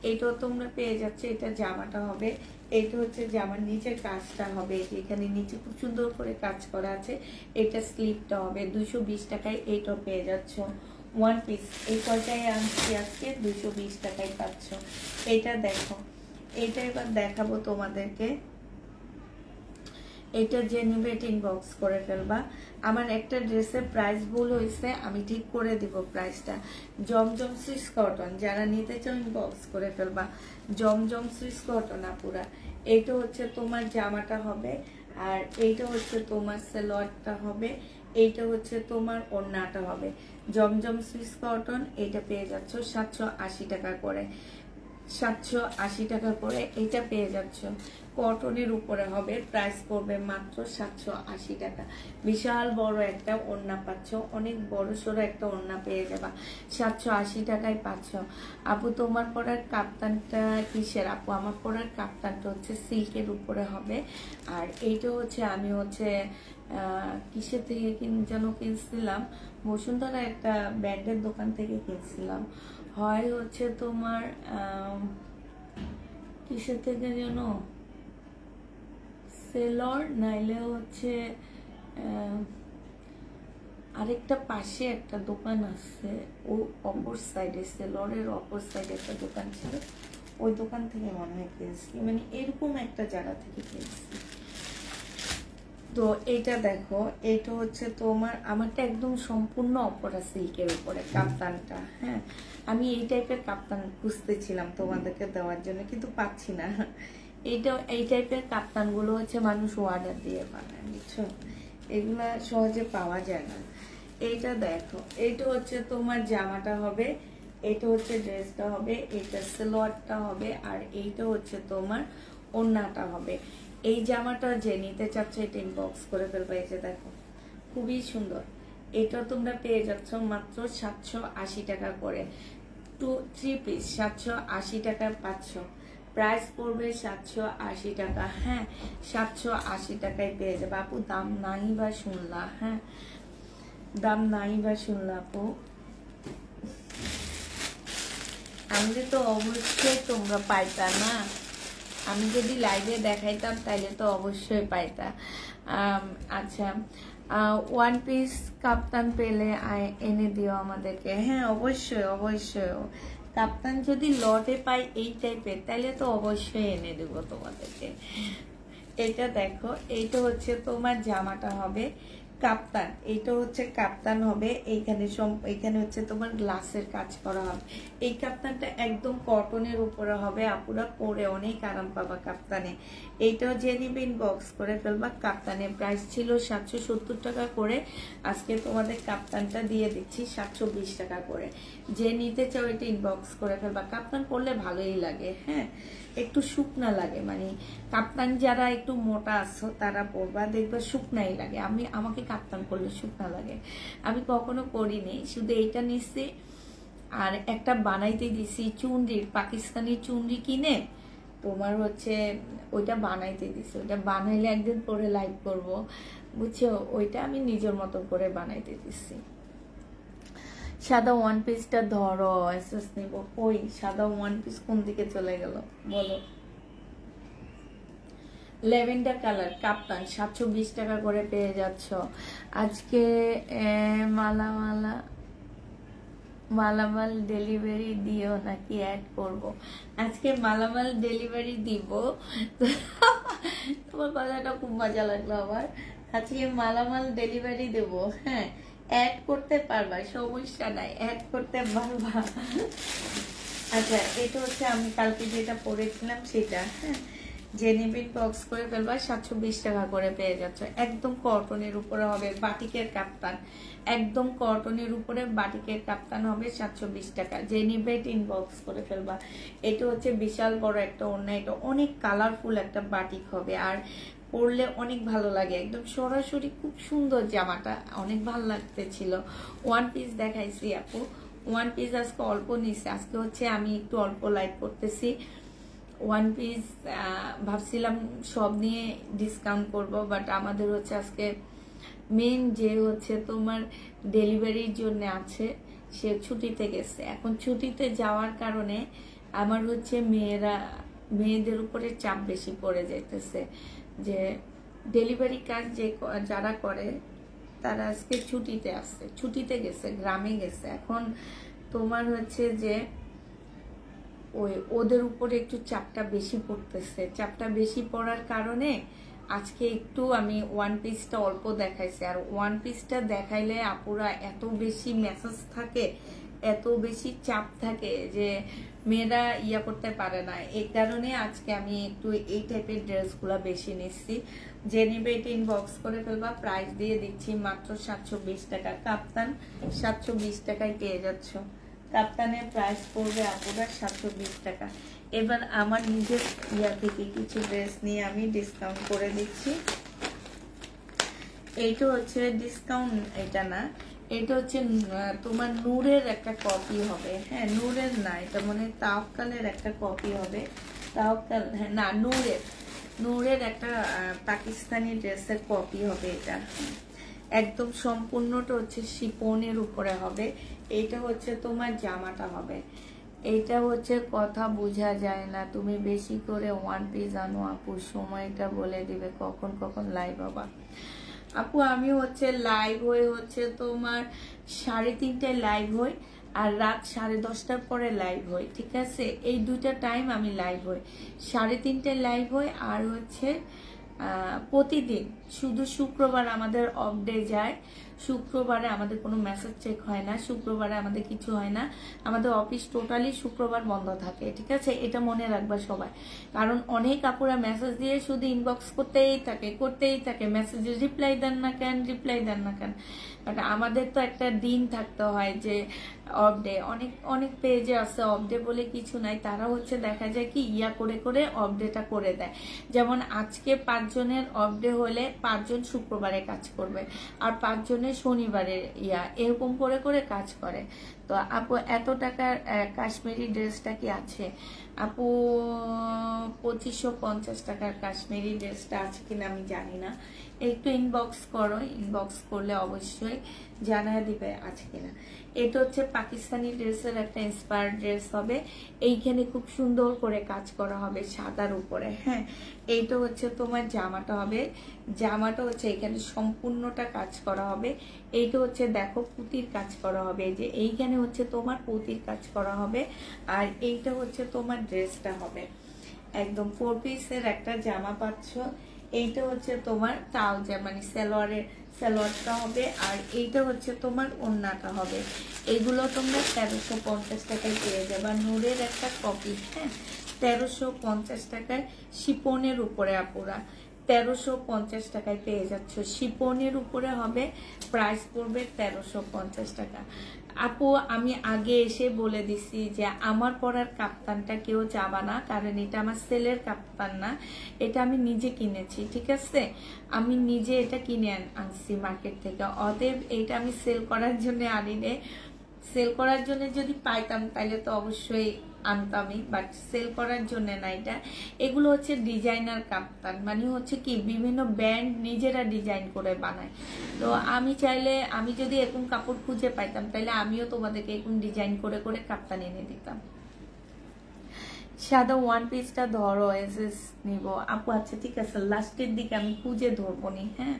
এটাও তোমরা পেয়ে যাচ্ছে। এটা জামাটা হবে, এটা হচ্ছে জামার নিচের কাজটা হবে, এখানে নিচে খুব সুন্দর করে কাজ করা আছে। এটা স্লিপটা হবে 220 টাকায়, এইটাও পেয়ে যাচ্ছ। ওয়ান পিস এই কয়টাই আনছি আজকে, 220 টাকায় পাচ্ছ। এটা দেখো, এটা এবার দেখাবো তোমাদেরকে। এটা যে নিবে এটা ইনবক্স করে ফেলবা। আমার একটা ড্রেসের প্রাইস ভুল হয়েছে, আমি ঠিক করে দিব প্রাইসটা। জমজম সুইস কটন, যারা নিতে চাও ইনবক্স করে ফেলবা। জমজম সুইস কটন আপুরা। এইটা হচ্ছে তোমার জামাটা হবে, আর এইটা হচ্ছে তোমার সালোয়ারটা হবে, এইটা হচ্ছে তোমার ওড়নাটা হবে। জমজম সুইস কটন, এটা পেয়ে যাচ্ছ 780 টাকা করে, 780 টাকা করে এটা পেয়ে যাচ্ছ। কটনের উপরে হবে, প্রাইস পড়বে মাত্র 780 টাকা। বিশাল বড় একটা ওড়না পাচ্ছ, অনেক বড় সড়ো একটা ওড়না পেয়ে যাবা, 780 টাকায় পাচ্ছ। আপু তোমার পরার কাপ্তানটা কিসের? আপু আমার পরার কাপ্তানটা হচ্ছে সিল্কের উপরে হবে, আর এইটা হচ্ছে আমি হচ্ছে কিসের থেকে যেন কিনছিলাম, বসুন্ধরা একটা ব্র্যান্ডের দোকান থেকে কিনছিলাম, হয় হচ্ছে তোমার কিসের থেকে যেন, সেলর, নাইলে হচ্ছে আরেকটা পাশে একটা দোকান আছে, ও অপর সাইডে, সেলরের অপর সাইডে একটা দোকান ছিল, ওই দোকান থেকে মনে হয় কিনছি, মানে এরকম একটা জায়গা থেকে কিনছি। তো এটা দেখো, এটা হচ্ছে তোমার, আমারটা একদম সম্পূর্ণ অপরা সিল্কের উপরে কাপ্তানটা। হ্যাঁ, আমি এই টাইপের কাপ্তান খুঁজতেছিলাম তোমাদেরকে দেওয়ার জন্য, কিন্তু পাচ্ছি না। এই টাইপের কাপ্তানগুলো হচ্ছে মানুষ অর্ডার দিয়ে বানায়, বুঝছো, এগুলা সহজে পাওয়া যায় না। এইটা দেখো, এইটা হচ্ছে তোমার জামাটা হবে, এটা হচ্ছে ড্রেসটা হবে, এটা সালোয়ারটা হবে, আর এইটা হচ্ছে তোমার ওড়নাটা হবে। এই জামাটা যে নিতে চাচ্ছে এটা ইনবক্স করে ফেলবে। এই যে দেখো, খুবই সুন্দর, এটা তোমরা পেয়ে যাচ্ছ মাত্র 780 টাকা করে। 3 পিস 780 টাকা পাচ্ছ, প্রাইস পড়বে 780 টাকা। হ্যাঁ, 780 টাকায় পেয়ে যাবে আপু, দাম নাই বা শুনলা? হ্যাঁ, দাম নাই বা শুনলা আপু? আমি তো অবশ্যই তোমরা পাইতা না, আমি যদি লাইভে দেখাইতাম তাহলে তো অবশ্যই পাইতা। আচ্ছা, ওয়ান পিস কাপ্তান পেলে এনে দিও আমাদেরকে। হ্যাঁ, অবশ্যই অবশ্যই, কাপ্তান যদি লটে পাই এই টাইপের তাহলে তো অবশ্যই এনে দেব তোমাদেরকে। এটা দেখো, এইটা হচ্ছে তোমার জামাটা হবে, কাপ্তান, এইটা হচ্ছে কাপ্তান হবে। এইখানে হচ্ছে তোমার গ্লাসের কাজ করা হবে। এই কাপ্তানটা একদম কটনের উপরে হবে, আপুরা পরে অনেক আরাম পাবা কাপ্তানে। এইটাও যে নিবে ইনবক্স করে ফেলবা। কাপ্তানের প্রাইস ছিল 770 টাকা করে, আজকে তোমাদের কাপ্তানটা দিয়ে দিচ্ছি 720 টাকা করে। যে নিতে চাও এটা ইনবক্স করে ফেলবা। কাপ্তান পরলে ভালোই লাগে, হ্যাঁ, একটু শুকনা লাগে, মানে কাপ্তান যারা একটু মোটা আছো তারা পরবা, দেখবা শুকনাই লাগে। আমাকে কাপ্তান পরলে শুকনা লাগে, আমি কখনো পরিনি, শুধু এইটা নিচ্ছি। আর একটা বানাইতে দিছি চুনরির, পাকিস্তানি চুনরি কিনে তোমার হচ্ছে ওইটা বানাইতে দিছি। ওইটা বানাইলে একদিন পরে লাইভ করব, বুঝছো? ওইটা আমি নিজের মতো করে বানাইতে দিছি। সাদা ওয়ান পিসটা ধরো, এসএস নিব। কই সাদা ওয়ান পিস কোন দিকে চলে গেল বলো? ল্যাভেন্ডার কালার কাপ্তান 720 টাকা করে পেয়ে যাচ্ছ আজকে। মালামাল ডেলিভারি দিও নাকি অ্যাড করব? আজকে মালামাল ডেলিভারি দিব। তোমার কথাটা খুব মজা লাগলো আমার। আজকে মালামাল ডেলিভারি দেব, হ্যাঁ, অ্যাড করতে পারবা, সমস্যা নাই, অ্যাড করতে পারবা। আচ্ছা, এটা হচ্ছে আমি কালকে যেটা পরেছিলাম সেটা, হ্যাঁ, যে নিবিন বক্স করে ফেলবা। 720 টাকা করে পেয়ে যাচ্ছ। একদম কটনের উপরে হবে, বাটিকের কাপ্তান, একদম কটনের উপরে বাটিকের কাপ্তান হবে 720 টাকা। যে নিবে ইনবক্স করে ফেলবা। এটা হচ্ছে বিশাল বড় একটা ওড়না, এটা অনেক কালারফুল একটা বাটিক হবে, আর পরলে অনেক ভালো লাগে, একদম সরাসরি খুব সুন্দর জামাটা, অনেক ভালো লাগতেছিল। ওয়ান পিস দেখাইছি আপু, ওয়ান পিস আজকে অল্প নিচ্ছে, আজকে হচ্ছে আমি একটু অল্প লাইভ করতেছি। ওয়ান পিস ভাবছিলাম সব নিয়ে ডিসকাউন্ট করব, বাট আমাদের হচ্ছে আজকে মেন যে হচ্ছে তোমার ডেলিভারির জন্য আছে, সে ছুটিতে গেছে। এখন ছুটিতে যাওয়ার কারণে আমার হচ্ছে মেয়েদের উপরে চাপ বেশি পড়ে যাইতেছে, যে ডেলিভারি কাজ যারা করে তারা আজকে ছুটিতে আসছে, ছুটিতে গেছে, গ্রামে গেছে। এখন তোমার হচ্ছে যে ওদের উপরে একটু চাপটা বেশি পড়তেছে। চাপটা বেশি পড়ার কারণে আজকে একটু আমি ওয়ান পিসটা অল্প দেখাইছি। আর ওয়ান পিসটা দেখাইলে আপুরা এত বেশি মেসেজ থাকে, এত বেশি চাপ থাকে যে মেয়েরা ইয়া করতে পারে না। এই কারণে আজকে আমি একটু এই টাইপের ড্রেসগুলো বেশি নিচ্ছি। যে নিবে এটা ইনবক্স করে ফেলবা। প্রাইস দিয়ে দিচ্ছি মাত্র 720 টাকা। কাপ্তান 720 টাকায় পেয়ে যাচ্ছ। কাপ্তানের প্রাইস পড়বে আপুরা 720 টাকা। এবার আমার নিজের ইয়া থেকে কিছু ড্রেস নিয়ে আমি ডিসকাউন্ট করে দিচ্ছি। এইটা হচ্ছে ডিসকাউন্ট, এটা না, এটা হচ্ছে তোমার নূরের একটা কপি হবে, হ্যাঁ, নূরের না, এটা মানে তাওয়াক্কালের একটা কপি হবে। তাওয়াক্কাল, হ্যাঁ, না, নূরের একটা পাকিস্তানি ড্রেসের কপি হবে এটা। একদম সম্পূর্ণটা হচ্ছে শিপনের উপরে হবে। এইটা হচ্ছে তোমার জামাটা হবে। এইটা হচ্ছে কথা বোঝা যায় না, তুমি বেশি করে ওয়ান পিস আনো আপু, সময়টা বলে দিবে কখন কখন লাইভ হবা। আপু আমি হচ্ছে লাইভ হচ্ছে তোমার 3:30টায় লাইভ হই, আর রাত 10:30টার পরে লাইভ হই, ঠিক আছে? এই দুইটা টাইম আমি লাইভ হই। 3:30টায় লাইভ হই, আর হচ্ছে প্রতিদিন, শুধু শুক্রবার আমাদের অফ ডে যায়। শুক্রবারে আমাদের কোনো মেসেজ চেক হয় না, শুক্রবারে আমাদের কিছু হয় না, আমাদের অফিস টোটালি শুক্রবার বন্ধ থাকে, ঠিক আছে? এটা মনে রাখবা সবাই, কারণ অনেক আপুরা মেসেজ দিয়ে শুধু ইনবক্স করতেই থাকে, মেসেজে রিপ্লাই দেন না কেন। বাট আমাদের তো একটা দিন থাকতে হয় যে অফ ডে। অনেক পেজে আছে অফ ডে বলে কিছু নাই, তারা হচ্ছে দেখা যায় কি ইয়া করে অফ ডেটা করে দেয়। যেমন আজকে 5 জনের অফ ডে হলে 5 জন শুক্রবারে কাজ করবে, আর 5 জনের শনিবারে এরকম করে কাজ করে। তো আপু এত টাকার কাশ্মীরি ড্রেসটা কি আছে? আপু 2550 টাকার কাশ্মীরি ড্রেসটা আছে কিনা আমি জানি না, একটু ইনবক্স করো, ইনবক্স করলে অবশ্যই জানায় দিবে আছে কিনা। এটা হচ্ছে পাকিস্তানি ড্রেসের একটা ইন্সপায়ার্ড ড্রেস হবে। এইখানে খুব সুন্দর করে কাজ করা হবে সাদার উপরে, হ্যাঁ। এইটা হচ্ছে তোমার জামাটা হবে, জামাটা হচ্ছে এখানে সম্পূর্ণটা কাজ করা হবে। এইটা হচ্ছে দেখো পুঁতির কাজ করা হবে, যে এইখানে হচ্ছে তোমার পুঁতির কাজ করা হবে, আর এইটা হচ্ছে তোমার ড্রেসটা হবে। একদম 4 পিসের একটা জামা পাচ্ছ। এইটা হচ্ছে তোমার ট্রাউজার, মানে সালোয়ারটা হবে, আর এইটা হচ্ছে তোমার ওড়নাটা হবে। এগুলো তোমরা 1350 টাকায় পেয়ে যাবে। নূরের একটা কপি, হ্যাঁ, 1350 টাকায় শিপনের উপরে আপুরা 1350 টাকায় পেয়ে যাচ্ছ। শিপনের উপরে হবে, প্রাইস পড়বে 1350 টাকা। আপু আমি আগে এসে বলে দিছি যে আমার পরার কাপ্তানটা কেউ চাবা না, কারণ এটা আমার সেলের কাপ্তান না, এটা আমি নিজে কিনেছি, ঠিক আছে? আমি নিজে এটা কিনে আনছি মার্কেট থেকে, অতএব এটা আমি সেল করার জন্য আনিনি। সেল করার জন্য যদি পাইতাম তাহলে তো অবশ্যই আনতামই, বাট সেল করার জন্য না এটা। এগুলো হচ্ছে ডিজাইনার কাপ্তান, মানে হচ্ছে কি বিভিন্ন ব্র্যান্ড নিজেরা ডিজাইন করে বানায়। তো আমি চাইলে, আমি যদি এরকম কাপড় খুঁজে পাইতাম তাহলে আমিও তোমাদেরকে এরকম ডিজাইন করে করে কাপ্তান এনে দিতাম। সাদা ওয়ান পিসটা ধরো, এসএস নিব আপু। আচ্ছা ঠিক আছে, লাস্টের দিকে আমি খুঁজে ধরবো নি। হ্যাঁ,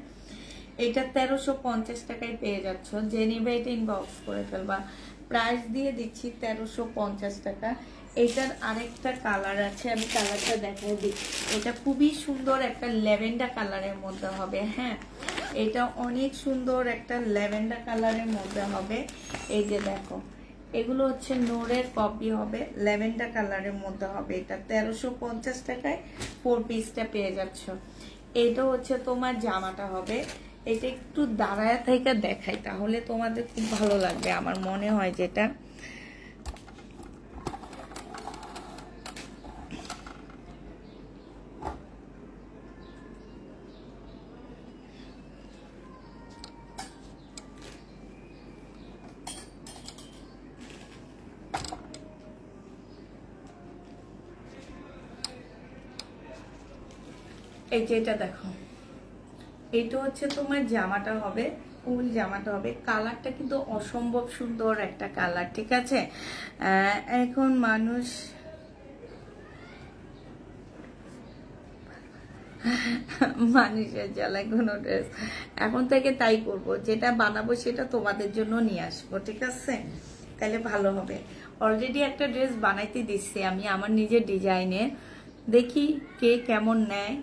এটা 1350 টাকায় পেয়ে যাচ্ছ। যে নিবে এটা ইনবক্স করে ফেলবা। প্রাইস দিয়ে দিচ্ছি 1350 টাকা। এটার আরেকটা কালার আছে, আমি কালারটা দেখাই দিই। এটা খুবই সুন্দর একটা ল্যাভেন্ডার কালারের মধ্যে হবে। হ্যাঁ, এটা অনেক সুন্দর একটা ল্যাভেন্ডার কালারের মধ্যে হবে। এই যে দেখো, এগুলো হচ্ছে নূরের কপি হবে, ল্যাভেন্ডার কালারের মধ্যে হবে। এটা 1350 টাকায় 4 পিসটা পেয়ে যাচ্ছ। এটা হচ্ছে তোমার জামাটা হবে। এটা একটু দাঁড়ায় থেকে দেখাই, তাহলে তোমাদের খুব ভালো লাগবে আমার মনে হয়। যেটা এই যে এটা দেখো, এটা হচ্ছে তোমার জামাটা হবে, ফুল জামাটা হবে। কালারটা কিন্তু অসম্ভব সুন্দর একটা কালার, ঠিক আছে? এখন মানুষের জ্বালায় কোনো ড্রেস, এখন থেকে তাই করব, যেটা বানাবো সেটা তোমাদের জন্য নিয়ে আসবো, ঠিক আছে? তাহলে ভালো হবে। অলরেডি একটা ড্রেস বানাইতে দিচ্ছি আমি আমার নিজের ডিজাইনে, দেখি কে কেমন নেয়।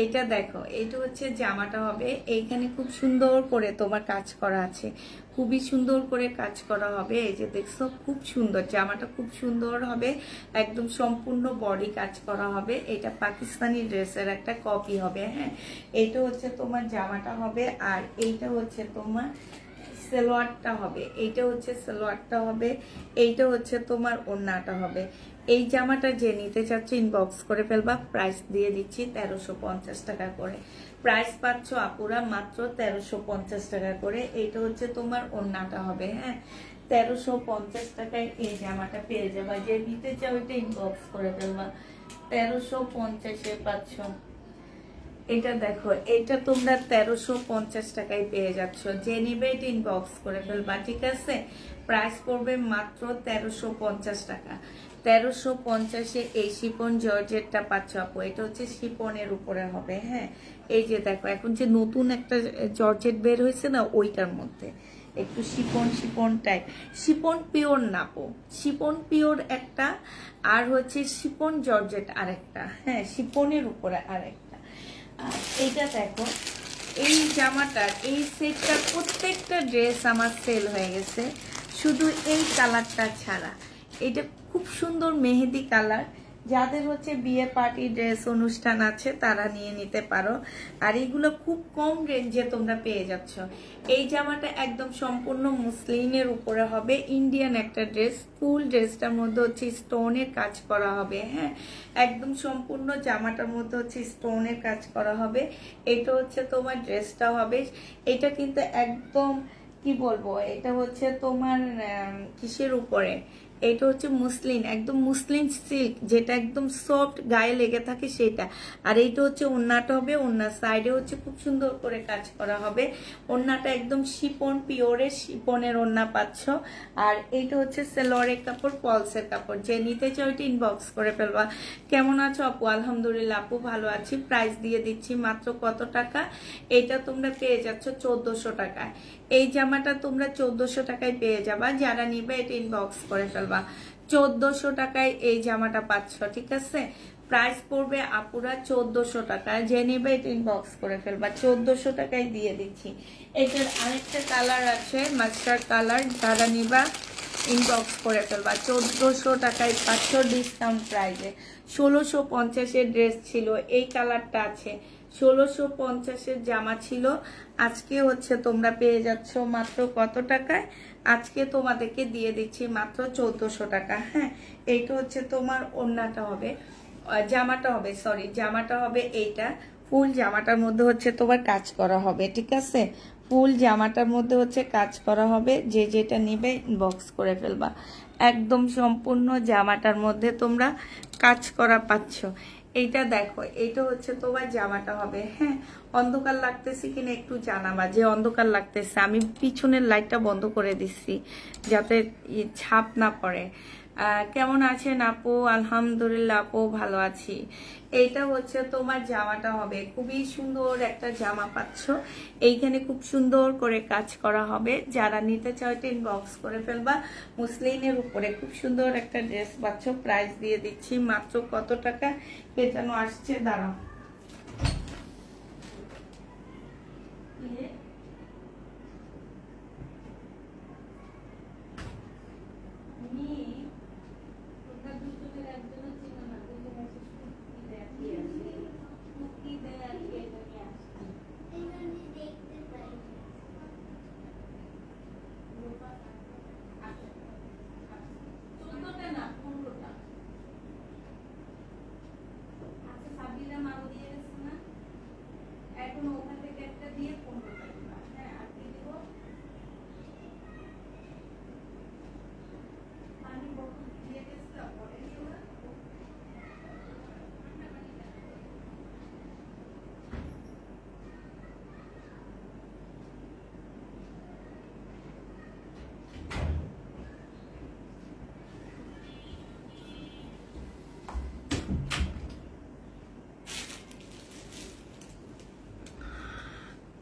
এটা দেখো, এটা হচ্ছে জামাটা হবে। এইখানে খুব সুন্দর করে তোমার কাজ করা আছে, খুবই সুন্দর করে কাজ করা হবে। এই যে দেখছো, খুব সুন্দর জামাটা, খুব সুন্দর হবে, একদম সম্পূর্ণ বডি কাজ করা হবে। এটা পাকিস্তানি ড্রেসের একটা কপি হবে। হ্যাঁ, এটা হচ্ছে তোমার জামাটা হবে, আর এইটা হচ্ছে তোমার সালোয়ারটা হবে। এইটা হচ্ছে সালোয়ারটা হবে, এইটা হচ্ছে তোমার ওড়নাটা হবে। এই জামাটা যে নিতে চাচ্ছে ইনবক্স করে ফেলবা। প্রাইস দিয়ে দিচ্ছি 1350 টাকা করে। প্রাইস পাচ্ছ আপুরা মাত্র 1350 টাকা করে। এইটা হচ্ছে তোমার ওড়নাটা হবে। হ্যাঁ, 1350 টাকায় এই জামাটা পেয়ে যাবা। যে নিতে চাও এটা ইনবক্স করে ফেলবা। 1350-এ পাচ্ছ। এটা দেখো, এটা তোমরা 1350 টাকায় পেয়ে যাচ্ছ। যে নিবে এটা ইনবক্স করে ফেলবা, ঠিক আছে? প্রাইস পড়বে মাত্র 1350 টাকা। 1350-এ এই শিপন জর্জেটটা পাচ্ছ আপু। এটা হচ্ছে শিপনের উপরে হবে। হ্যাঁ, এই যে দেখো, এখন যে নতুন একটা জর্জেট বের হয়েছে না, ওইটার মধ্যে একটু chiffon chiffon type. Chiffon pure নাপো, শিপন পিওর একটা, আর হচ্ছে শিপন জর্জেট আরেকটা। হ্যাঁ, শিপনের উপরে আরেকটা। এইটা দেখো, এই জামাটার এই সেটটার প্রত্যেকটা ড্রেস আমার সেল হয়ে গেছে, শুধু এই কালারটা ছাড়া। এটা খুব সুন্দর মেহেদি কালার। যাদের হচ্ছে বিয়ে পার্টি ড্রেস অনুষ্ঠান আছে তারা নিয়ে নিতে পারো। আর এইগুলো খুব কম রেঞ্জে তোমরা পেয়ে যাচ্ছ। এই জামাটা একদম সম্পূর্ণ মুসলিমের উপরে হবে, ইন্ডিয়ান একটা ড্রেস। ফুল ড্রেসটার মধ্যে হচ্ছে স্টোনের কাজ করা হবে। হ্যাঁ, একদম সম্পূর্ণ জামাটার মধ্যে হচ্ছে স্টোনের কাজ করা হবে। এটা হচ্ছে তোমার ড্রেসটা হবে। এটা কিন্তু একদম কি বলবো, এটা হচ্ছে তোমার কিসের উপরে, এটা হচ্ছে মুসলিন, একদম মুসলিন সিল্ক, যেটা একদম সফট, গায়ে লেগে থাকে সেটা। আর এইটা হচ্ছে ওড়নাটা হবে। ওড়নার সাইডে হচ্ছে খুব সুন্দর করে কাজ করা হবে। ওড়নাটা একদম শিপন, পিওরের শিপনের ওড়না পাচ্ছ। আর এইটা হচ্ছে সেলোয়ারের কাপড়, ফলসের কাপড়। যে নিতে চাও এটা ইনবক্স করে ফেলবা। কেমন আছো আপু? আলহামদুলিল্লাহ আপু, ভালো আছি। প্রাইস দিয়ে দিচ্ছি মাত্র কত টাকা? এটা তোমরা পেয়ে যাচ্ছ 1400 টাকায়। এই জামাটা তোমরা 1400 টাকায় পেয়ে যাবা। যারা নিবে এটা ইনবক্স করে ফেলবা। 1400 টাকায় এই জামাটা পাচ্ছ, ঠিক আছে? প্রাইস পড়বে আপুরা 1400 টাকা। যে নিবে এটা ইনবক্স করে ফেলবা, 1400 টাকায় দিয়ে দিচ্ছি। এটার আরেকটা কালার আছে মাস্টার্ড কালার, যারা নিবা ইনবক্স করে ফেলবা, 1400 টাকায় 500 ডিসকাউন্ট প্রাইসে। 1650-এর ড্রেস ছিল, এই কালারটা আছে, 1650-এর জামা ছিল, আজকে হচ্ছে তোমরা পেয়ে যাচ্ছ মাত্র কত টাকায়? আজকে তোমাদেরকে দিয়ে দিচ্ছি মাত্র 1400 টাকা। হ্যাঁ, এইটা হচ্ছে তোমার ওড়নাটা হবে, জামাটা হবে, সরি জামাটা হবে এইটা, ফুল জামাটার মধ্যে হচ্ছে তোমার কাজ করা হবে, ঠিক আছে? ফুল জামাটার মধ্যে হচ্ছে কাজ করা হবে। যে যেটা নিবে বক্স করে ফেলবা, একদম সম্পূর্ণ জামাটার মধ্যে তোমরা কাজ করা পাচ্ছ। এইটা দেখো, এইটা হচ্ছে তোমার জামাটা হবে। হ্যাঁ, অন্ধকার লাগতেছে কিনা একটু জানাবা, যে অন্ধকার লাগতেছে। আমি পিছনের লাইটটা বন্ধ করে দিচ্ছি যাতে ছাপ না পড়ে। কেমন আছেন আপু? আলহামদুলিল্লাহ আপু, ভালো আছি। এইটা হচ্ছে তোমার জামাটা হবে, খুবই সুন্দর একটা জামা পাচ্ছ, এইখানে খুব সুন্দর করে কাজ করা হবে। যারা নিতে চাও ইনবক্স করে ফেলবা। মুসলিনের উপরে খুব সুন্দর একটা ড্রেস পাচ্ছ, প্রাইস দিয়ে দিচ্ছি মাত্র কত টাকা? পেটানো আসছে, দাঁড়াও।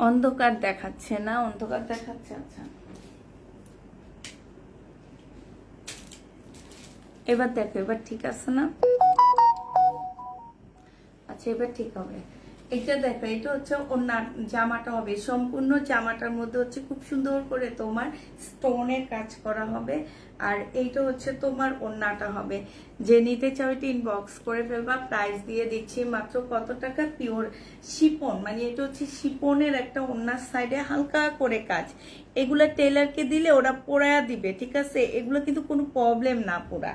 অন্ধকার দেখাচ্ছে না? অন্ধকার দেখাচ্ছে, আচ্ছা এবার দেখো, এবার ঠিক আছে না? আচ্ছা এবার ঠিক হবে। এটা দেখো, এটা হচ্ছে ওনার জামাটা হবে, সম্পূর্ণ জামাটার মধ্যে হচ্ছে খুব সুন্দর করে তোমার স্টোনের কাজ করা হবে। আর এইটা হচ্ছে তোমার ওড়নাটা হবে। যে নিতে চাও এটা ইনবক্স করে ফেলবা। প্রাইস দিয়ে দিচ্ছি মাত্র কত টাকা? পিওর শিপন, মানে এটা হচ্ছে শিপনের একটা ওড়নার সাইডে হালকা করে কাজ। এগুলো টেলারকে দিলে ওরা পোড়ায়া দিবে, ঠিক আছে? এগুলো কিন্তু কোনো প্রবলেম না পোড়া।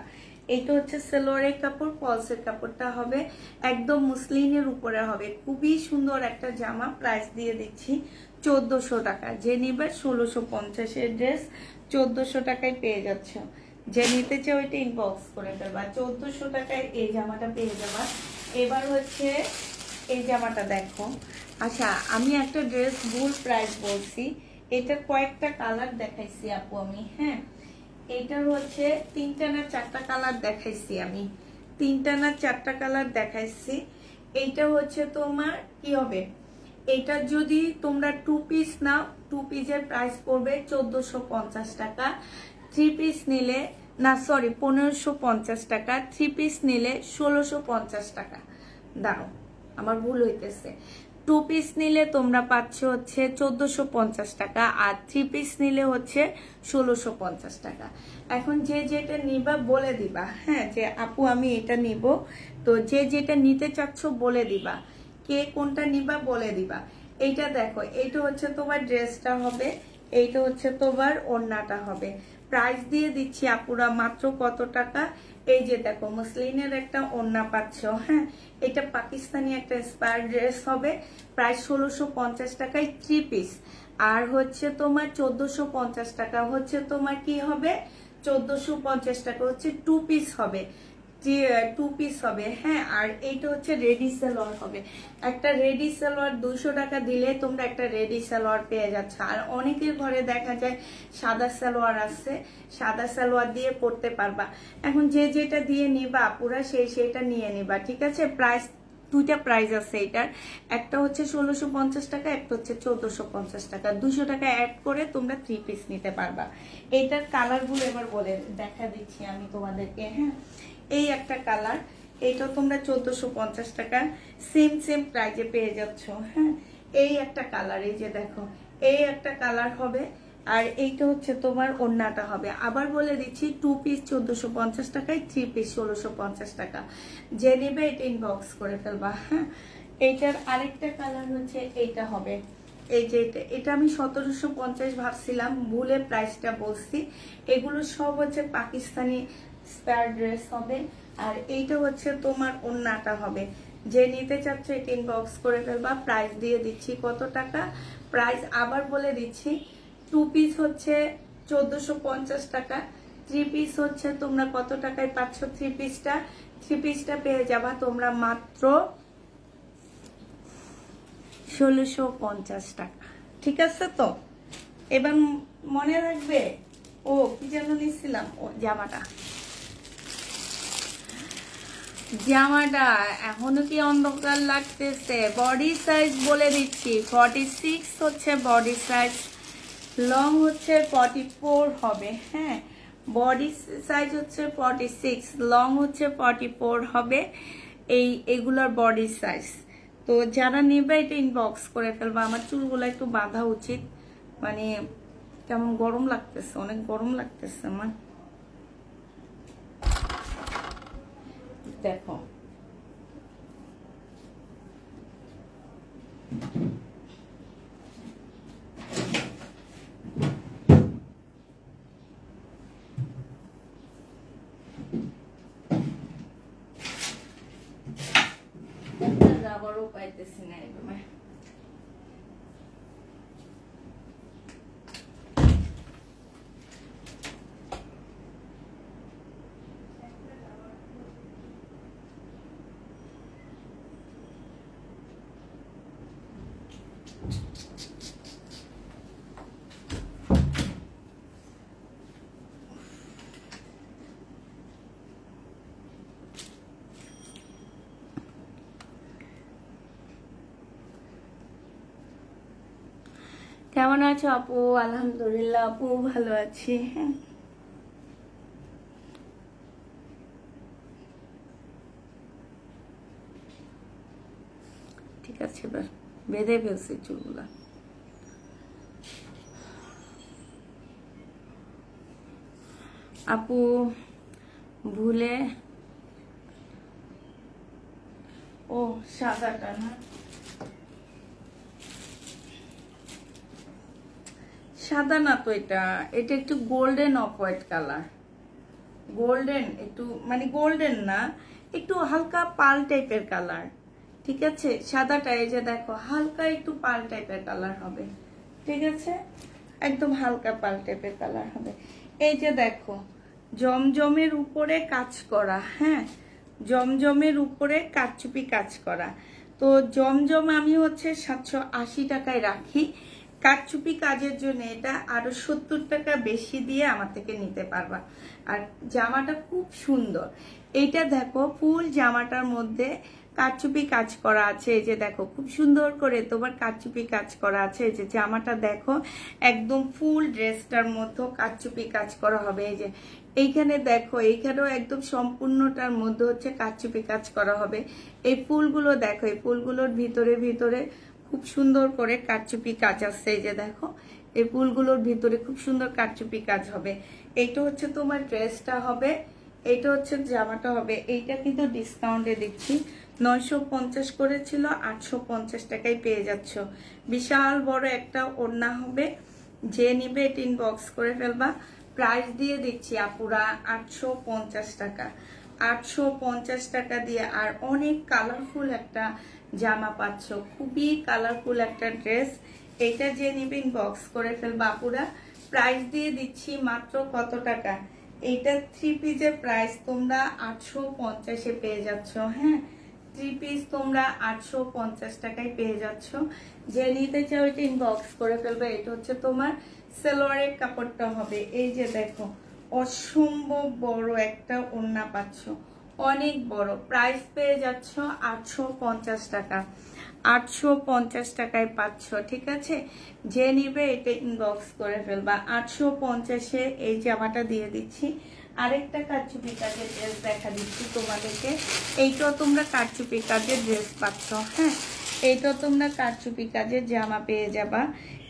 এটা হচ্ছে সালোয়ারের কাপড়, ফলসের কাপড়টা হবে একদম মুসলিনের উপরে হবে, খুবই সুন্দর একটা জামা। প্রাইস দিয়ে দিচ্ছি 1400 টাকা। যে নিবে 1650-এর ড্রেস 1400 টাকায় পেয়ে যাচ্ছ। যে নিতে চাও ওইটা ইনবক্স করে ফেলবা, 1400 টাকায় এই জামাটা পেয়ে যাবা। এবার হচ্ছে এই জামাটা দেখো। আচ্ছা, আমি একটা ড্রেস ভুল প্রাইস বলছি, এটা কয়েকটা কালার দেখাইছি আপু আমি। হ্যাঁ, এইটার হচ্ছে 3টা না 4টা কালার দেখাইছি আমি, 3টা না 4টা কালার দেখাইছি। এইটা হচ্ছে তোমার কি হবে, এটা যদি তোমরা 2 পিস নাও, 2 পিসের প্রাইস পড়বে 1450 টাকা। 3 পিস নিলে না, সরি 1550 টাকা। 3 পিস নিলে 1650 টাকা। দাঁড়ো, আমার ভুল হইতেছে। 2 পিস নিলে তোমরা পাচ্ছ হচ্ছে 1450 টাকা, আর 3 পিস নিলে হচ্ছে 1650 টাকা। এখন যে যেটা নিবা বলে দিবা। হ্যাঁ, যে আপু আমি এটা নিব, তো যে যেটা নিতে চাচ্ছ বলে দিবা, কে কোনটা নিবা বলে দিবা। এইটা দেখো, এইটা হচ্ছে তোমার ড্রেসটা হবে, এইটা হচ্ছে তোমার ওড়নাটা হবে। প্রাইস দিয়ে দিচ্ছি আপুরা মাত্র কত টাকা? এই যে দেখো, মুসলিনের একটা ওড়না পাচ্ছ। হ্যাঁ, এটা পাকিস্তানি একটা স্পার ড্রেস হবে, প্রায় 1650 টাকায় 3 পিস। আর হচ্ছে তোমার 1450 টাকা হচ্ছে তোমার কি হবে, 1450 টাকা হচ্ছে 2 পিস হবে, 2 পিস হবে। হ্যাঁ, আর এইটা হচ্ছে রেডি সালোয়ার হবে। একটা রেডি সালোয়ার 200 টাকা দিলে তোমরা একটা রেডি সালোয়ার পেয়ে যাচ্ছ। আর অনেকের ঘরে দেখা যায় সাদা সালোয়ার আছে, সাদা সালোয়ার দিয়ে পরতে পারবা। এখন যে যেটা দিয়ে নিবা পুরা সেইটা নিয়ে নিবা, ঠিক আছে? প্রাইস দুইটা প্রাইস আছে এটার, একটা হচ্ছে 1650 টাকা, একটা হচ্ছে 1450 টাকা। 200 টাকা অ্যাড করে তোমরা 3 পিস নিতে পারবা। এইটার কালারগুলো এবার বলে দেখা দিচ্ছি আমি তোমাদেরকে। হ্যাঁ, এই একটা কালার, এইটা তোমরা 1450 টাকা সেম প্রাইজে পেয়ে যাচ্ছ। হ্যাঁ, এই একটা কালার, এই যে দেখো এই একটা কালার হবে, আর এইটা হচ্ছে তোমার ওড়নাটা হবে। আবার বলে দিচ্ছি 2 পিস 1450 টাকায়, 3 পিস 1650 টাকা। যে নেবে এটা ইনবক্স করে ফেলবা। হ্যাঁ, এইটার আরেকটা কালার হচ্ছে এইটা হবে, এই যে এটা আমি 1750 ভাবছিলাম, ভুলে প্রাইসটা বলছি। এগুলো সব হচ্ছে পাকিস্তানি স্পেয়ার ড্রেস হবে, আর এইটা হচ্ছে তোমার ওড়নাটা হবে। যে নিতে চাচ্ছে এটা ইনবক্স করে ফেলবা। প্রাইস দিয়ে দিচ্ছি কত টাকা, প্রাইস আবার বলে দিচ্ছি। 2 পিস হচ্ছে 1450 টাকা, 3 পিস হচ্ছে তোমরা কত টাকায় পাচ্ছ? 3 পিসটা পেয়ে যাবা তোমরা মাত্র 1650 টাকা। ঠিক আছে তো? এবার মনে রাখবে, ও কি যেন নিচ্ছিলাম, ও জামাটা এখনো কি অন্ধকার লাগতেছে? বডি সাইজ বলে দিচ্ছি, 46 হচ্ছে বডি সাইজ, লং হচ্ছে 44 হবে। হ্যাঁ, বডি সাইজ হচ্ছে 46, লং হচ্ছে 44 হবে। এগুলোর বডি সাইজ। তো যারা নেবে এটা ইনবক্স করে ফেলবা। আমার চুলগুলো একটু বাঁধা উচিত, মানে কেমন গরম লাগতেছে, অনেক গরম লাগতেছে আমার। দেখো যাবারও পাইতেছি না এভাবে। কেমন আছো আপু? আলহামদুলিল্লাহ আপু ভালো আছি। হ্যাঁ, ঠিক আছে, এবার বেঁধে ফেলছি চুলগুলা। আপু ভুলে, ও সাদাটা না, সাদা না তো, এটা একটু golden off white colour, golden একটু, মানে গোল্ডেন না, একটু হালকা পাল টাইপের কালার। ঠিক আছে, সাদাটা এই যে দেখো হালকা একটু পাল টাইপের কালার হবে। ঠিক আছে, একদম হালকা পাল টাইপের কালার হবে। এই যে দেখো জমজমের উপরে কাজ করা। হ্যাঁ, জমজমের উপরে কারচুপি কাজ করা। তো জমজম আমি হচ্ছে 780 টাকায় রাখি, কারচুপি কাজের জন্য এটা আরো 70 টাকা বেশি দিয়ে আমার থেকে নিতে পারবা। আর জামাটা খুব সুন্দর। এইটা দেখো ফুল জামাটার মধ্যে কারচুপি কাজ করা আছে। এই যে দেখো খুব সুন্দর করে তোমার কারচুপি কাজ করা আছে। এই যে জামাটা দেখো একদম ফুল ড্রেসটার মধ্যে কারচুপি কাজ করা হবে। এই যে এইখানে দেখো, এইখানেও একদম সম্পূর্ণটার মধ্যে হচ্ছে কারচুপি কাজ করা হবে। এই ফুলগুলো দেখো, এই ফুলগুলোর ভিতরে খুব সুন্দর করে কারচুপি কাজ আছে। এই যে দেখো এই ফুলগুলোর ভিতরে খুব সুন্দর কারচুপি কাজ হবে। এইটা হচ্ছে তোমার ড্রেসটা হবে, এইটা হচ্ছে জামাটা হবে। এইটা কিন্তু ডিসকাউন্টে দিচ্ছি, 950 করেছিল, 850 টাকায় পেয়ে যাচ্ছ। বিশাল বড় একটা ওড়না হবে। যে নিবে এটা ইনবক্স করে ফেলবা। প্রাইস দিয়ে দিচ্ছি আপুরা 850 টাকা, 850 টাকা দিয়ে। আর অনেক কালারফুল একটা জামা পাচ্ছ, খুবই কালারফুল একটা ড্রেস। এটা যে নিবে ইনবক্স করে ফেলবা আপুরা। প্রাইস দিয়ে দিচ্ছি মাত্র কত টাকা? এইটা 3 পিসের প্রাইস তোমরা 850-এ পেয়ে যাচ্ছ। হ্যাঁ, 3 পিস তোমরা 850 টাকায় পেয়ে যাচ্ছ। যে নিতে চাও এটা ইনবক্স করে ফেলবে। এটা হচ্ছে তোমার সালোয়ারের কাপড়টা হবে। এই যে দেখো অসম্ভব বড় একটা ওড়না পাচ্ছ, অনেক বড়। প্রাইস পেয়ে যাচ্ছ 850 টাকা, 850 টাকায় পাচ্ছ। ঠিক আছে, যে নিবে এটা ইনবক্স করে ফেলবা। 850-এ এই জামাটা দিয়ে দিচ্ছি আরেকটা কারচুপি কাজের ড্রেস দেখা দিচ্ছি তোমাদেরকে। এইটাও তোমরা কারচুপি কাজের ড্রেস পাচ্ছ। হ্যাঁ, এইটাও তোমরা কারচুপি কাজের জামা পেয়ে যাবা।